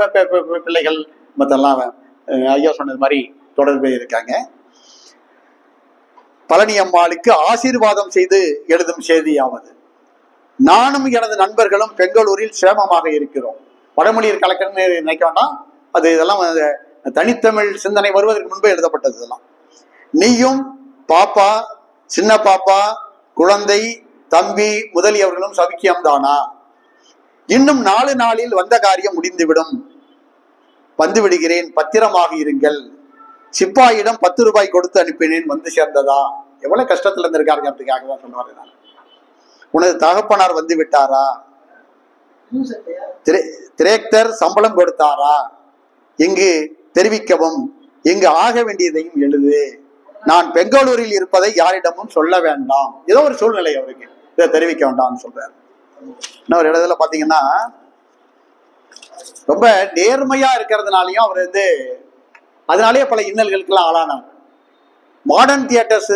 பிள்ளைகள் மற்றெல்லாம் ஐயா சொன்னது மாதிரி தொடர்பு இருக்காங்க. பழனி அம்மாளுக்கு ஆசீர்வாதம் செய்து எழுதும் செய்தியாவது, நானும் எனது நண்பர்களும் பெங்களூரில் சேமமாக இருக்கிறோம். வடமொழியர் கலக்கன்னு நினைக்க வேண்டாம், அது இதெல்லாம் தனித்தமிழ் சிந்தனை வருவதற்கு முன்பே எழுதப்பட்டது. இதெல்லாம் நீயும் பாப்பா, சின்ன பாப்பா, குழந்தை, தம்பி முதலியவர்களும் சவிக்கியம் தானா? இன்னும் 4 நாளில் வந்த காரியம் முடிந்துவிடும். வந்து விடுகிறேன், பத்திரமாக இருங்கள். சிப்பாயிடம் 10 ரூபாய் கொடுத்து அனுப்பினேன், வந்து சேர்ந்ததா? எவ்வளவு கஷ்டத்துல இருந்திருக்காருங்கிறதுக்காக தான் சொல்லுவாரு. நான், உனது தகப்பனார் வந்து விட்டாரா? திரேக்தர் சம்பளம் கொடுத்தாரா? இங்கு தெரிவிக்கவும், இங்கு ஆக வேண்டியதையும் எழுது. நான் பெங்களூரில் இருப்பதை யாரிடமும் சொல்ல வேண்டாம். ஏதோ ஒரு சூழ்நிலை அவருக்கு, இதை தெரிவிக்க வேண்டாம்னு சொல்றாரு. இன்னொரு இடத்துல பாத்தீங்கன்னா, ரொம்ப நேர்மையா இருக்கிறதுனாலையும் அவர் அதனாலேயே பல இன்னல்களுக்கு எல்லாம் ஆளானார். மாடர்ன் தியேட்டர்ஸ்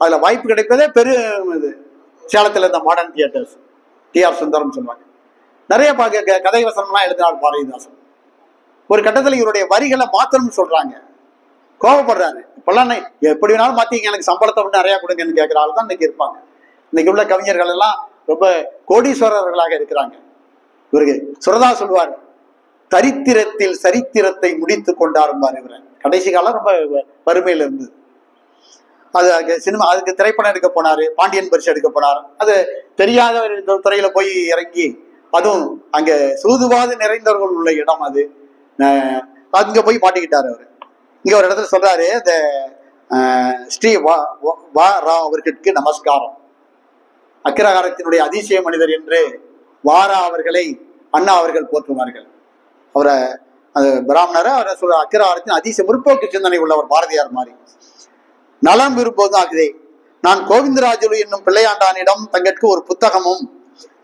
அதுல வாய்ப்பு கிடைப்பதே பெரும் இது. சேலத்துல இருந்த மாடர்ன் தியேட்டர்ஸ், டி.ஆர். சுந்தரம் சொல்லுவாங்க, நிறைய கதை வசனம்லாம் எழுதினார் பாரதிதாசன். ஒரு கட்டத்துல இவருடைய வரிகளை மாத்தணும்னு சொல்றாங்க, கோபப்படுறாரு. இப்பெல்லாம் எப்படி வேணாலும் மாத்திங்க, எனக்கு சம்பளத்தை விட்டு நிறைய கொடுங்கன்னு கேட்கிற ஆள் தான் இன்னைக்கு இருப்பாங்க. இன்னைக்கு உள்ள கவிஞர்கள் எல்லாம் ரொம்ப கோடீஸ்வரர்களாக இருக்கிறாங்க. இவருக்கு சுரதா சொல்லுவார், தரித்திரத்தில் சரித்திரத்தை முடித்து கொண்டாரும்பார். இவரை கடைசி காலம் ரொம்ப வறுமையில இருந்தது. அது சினிமா, அதுக்கு திரைப்படம் எடுக்க போனாரு, பாண்டியன் பரிசு எடுக்க போனார். அது தெரியாத ஒரு துறையில போய் இறங்கி, அதுவும் அங்க சூதுவாது நிறைந்தவர்கள் உள்ள இடம் அது, அங்க போய் மாட்டிக்கிட்டாரு அவரு. இங்க ஒரு இடத்துல சொல்றாரு, இந்த ஸ்ரீ வா ராவ் அவர்களுக்கு நமஸ்காரம், அக்கிரகாரத்தினுடைய அதிசய மனிதர் என்று வாரா அவர்களை அண்ணா அவர்கள் போற்றுவார்கள். அவரை பிராமணரை அவரை சொல்ற அக்கிரகாரத்தின் அதிசய முற்போக்கு சிந்தனை உள்ளவர் பாரதியார் மாதிரி. நலம் விரும்புவதும் ஆகுதே, நான் கோவிந்தராஜுலு என்னும் பிள்ளையாண்டானிடம் தங்களுக்கு ஒரு புத்தகமும்,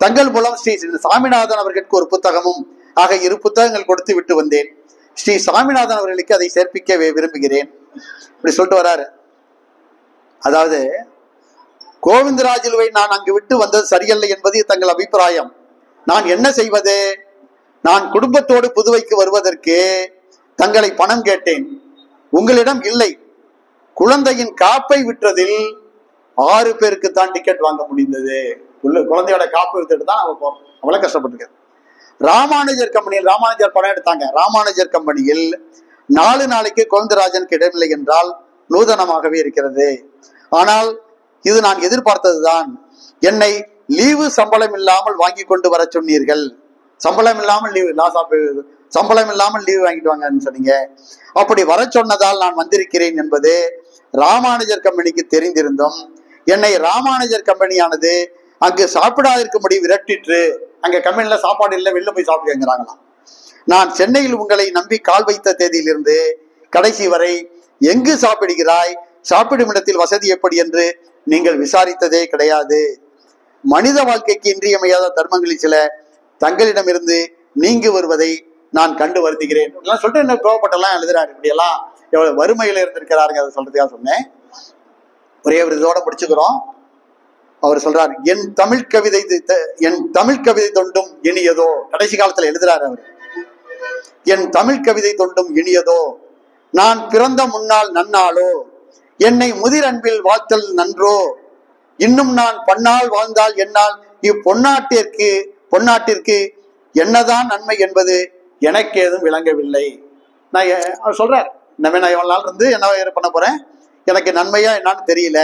தங்கள் மூலம் ஸ்ரீ சாமிநாதன் அவர்களுக்கு ஒரு புத்தகமும், ஆக 2 புத்தகங்கள் கொடுத்து விட்டு வந்தேன். ஸ்ரீ சாமிநாதன் அவர்களுக்கு அதை சேர்ப்பிக்க விரும்புகிறேன். இப்படி சொல்லிட்டு வராரு. அதாவது கோவிந்தராஜுலுவை நான் அங்கு விட்டு வந்தது சரியல்ல என்பது தங்கள் அபிப்பிராயம். நான் என்ன செய்வது? நான் குடும்பத்தோடு புதுவைக்கு வருவதற்கு தங்களை பணம் கேட்டேன். உங்களிடம் இல்லை. குழந்தையின் காப்பை விற்றதில் 6 பேருக்கு தான் டிக்கெட் வாங்க முடிந்தது. குழந்தையோட காப்பை வித்துட்டு தான் அவன் போறோம். அவ்வளவு கஷ்டப்பட்டு. ராமானுஜர் கம்பெனியில் ராமானுஜர் படம் எடுத்தாங்க. ராமானுஜர் கம்பெனியில் 4 நாளைக்கு கோவிந்தராஜனுக்கு இடமில்லை என்றால் நூதனமாகவே இருக்கிறது. ஆனால் இது நான் எதிர்பார்த்ததுதான். என்னை லீவு சம்பளம் இல்லாமல் வாங்கி கொண்டு வர சொன்னீர்கள். சம்பளம் இல்லாமல் லீவு, சம்பளம் இல்லாமல் லீவு வாங்கிட்டு வாங்கன்னு சொன்னீங்க. அப்படி வர சொன்னதால் நான் வந்திருக்கிறேன் என்பது ராமானுஜர் கம்பெனிக்கு தெரிந்திருந்தும் என்னை ராமானுஜர் கம்பெனியானது அங்கு சாப்பிடாதிருக்கும்படி விரட்டிற்று. அங்க கம்பெனில சாப்பாடு இல்லை, வெளில போய் சாப்பிடுங்கிறாங்களாம். நான் சென்னையில் உங்களை நம்பி கால் வைத்த தேதியிலிருந்து கடைசி வரை எங்கு சாப்பிடுகிறாய், சாப்பிடும் இடத்தில் வசதி எப்படி என்று நீங்கள் விசாரித்ததே கிடையாது. மனித வாழ்க்கைக்கு இன்றியமையாத தர்மங்களில் சில தங்களிடமிருந்து நீங்கி வருவதை நான் கண்டு வருந்துகிறேன் சொல்லிட்டு என்ன கோவப்பட்டெல்லாம் எழுதுறாரு. இப்படி எல்லாம் எவ்வளவு வறுமையில இருந்திருக்கிறாருங்க, அதை சொல்றதுக்காக சொன்னேன். ஒரே ஒரு இதோட முடிச்சுக்கிறோம். அவர் சொல்றாரு, என் தமிழ் கவிதை தொண்டும் இனியதோ. கடைசி காலத்துல எழுதுறாரு அவர். என் தமிழ் கவிதை தொண்டும் இனியதோ, நான் பிறந்த முன்னால் நன்னாளோ, என்னை முதிர் அன்பில் வாழ்த்தல் நன்றோ, இன்னும் நான் பொன்னால் வாழ்ந்தால் என்னால் பொன்னாட்டிற்கு என்னதான் நன்மை என்பது எனக்கு ஏதும் விளங்கவில்லை. நான் சொல்றார், இனிமே நான் எவ்வளவு நாள் இருந்து என்ன பண்ண போறேன், எனக்கு நன்மையா என்னன்னு தெரியல.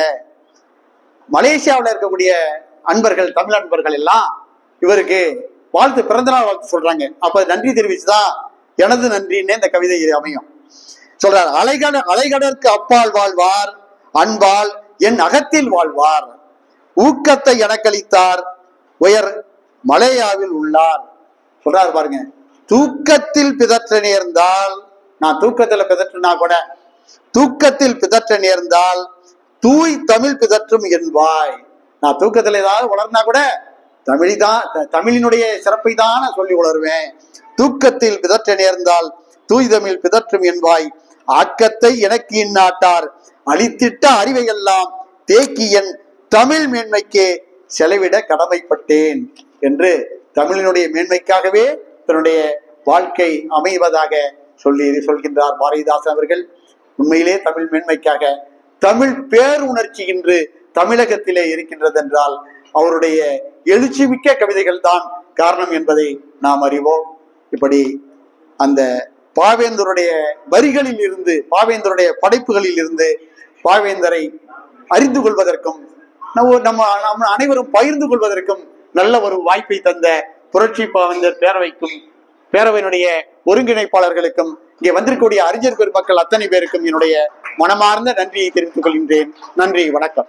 மலேசியாவில் இருக்கக்கூடிய அன்பர்கள், தமிழ் அன்பர்கள் எல்லாம் இவருக்கு பிறந்தநாள் வாழ்த்து சொல்றாங்க. அப்ப நன்றி தெரிவிச்சுதான் எனது நன்றின்னே இந்த கவிதை அமையும். சொல்றார், அலைகடற்கு அப்பால் வாழ்வார், அன்பால் என் அகத்தில் வாழ்வார், ஊக்கத்தை எனக்களித்தார், உயர் மலேயாவில் உள்ளார். சொல்றாரு பாருங்க, தூக்கத்தில் பிதற்ற நேர்ந்தால், நான் தூக்கத்துல பிதற்றினா கூட, தூக்கத்தில் பிதற்ற நேர்ந்தால் தூய் தமிழ் பிதற்றும் என்பாய். நான் தூக்கத்துல ஏதாவது உணர்னா கூட தமிழினுடைய சிறப்பை தான் சொல்லி உணர்வேன். தூக்கத்தில் பிதற்ற நேர்ந்தால் தூய் தமிழ் பிதற்றும் என்பாய். ஆக்கத்தை எனக்கு இந்நாட்டார் அளித்திட்ட அறிவையெல்லாம் தேக்கியன் தமிழ் மேன்மைக்கே செலவிட கடமைப்பட்டேன் என்று தமிழினுடைய மேன்மைக்காகவே தன்னுடைய வாழ்க்கை அமைவதாக சொல்கின்றார் பாரதிதாசன் அவர்கள். உண்மையிலே தமிழ் மேன்மைக்காக தமிழ் பேருணர்ச்சி இன்று தமிழகத்திலே இருக்கின்றது என்றால் அவருடைய எழுச்சிமிக்க கவிதைகள் தான் காரணம் என்பதை நாம் அறிவோம். இப்படி அந்த பாவேந்தருடைய வரிகளில் இருந்து, பாவேந்தருடைய படைப்புகளில் இருந்து பாவேந்தரை அறிந்து கொள்வதற்கும் நம்ம அனைவரும் பகிர்ந்து கொள்வதற்கும் நல்ல ஒரு வாய்ப்பை தந்த புரட்சி பாவேந்தர் பேரவையினுடைய ஒருங்கிணைப்பாளர்களுக்கும் இங்கே வந்திருக்கக்கூடிய அறிஞர் பெருமக்கள் அத்தனை பேருக்கும் என்னுடைய மனமார்ந்த நன்றியை தெரிவித்துக் கொள்கின்றேன். நன்றி, வணக்கம்.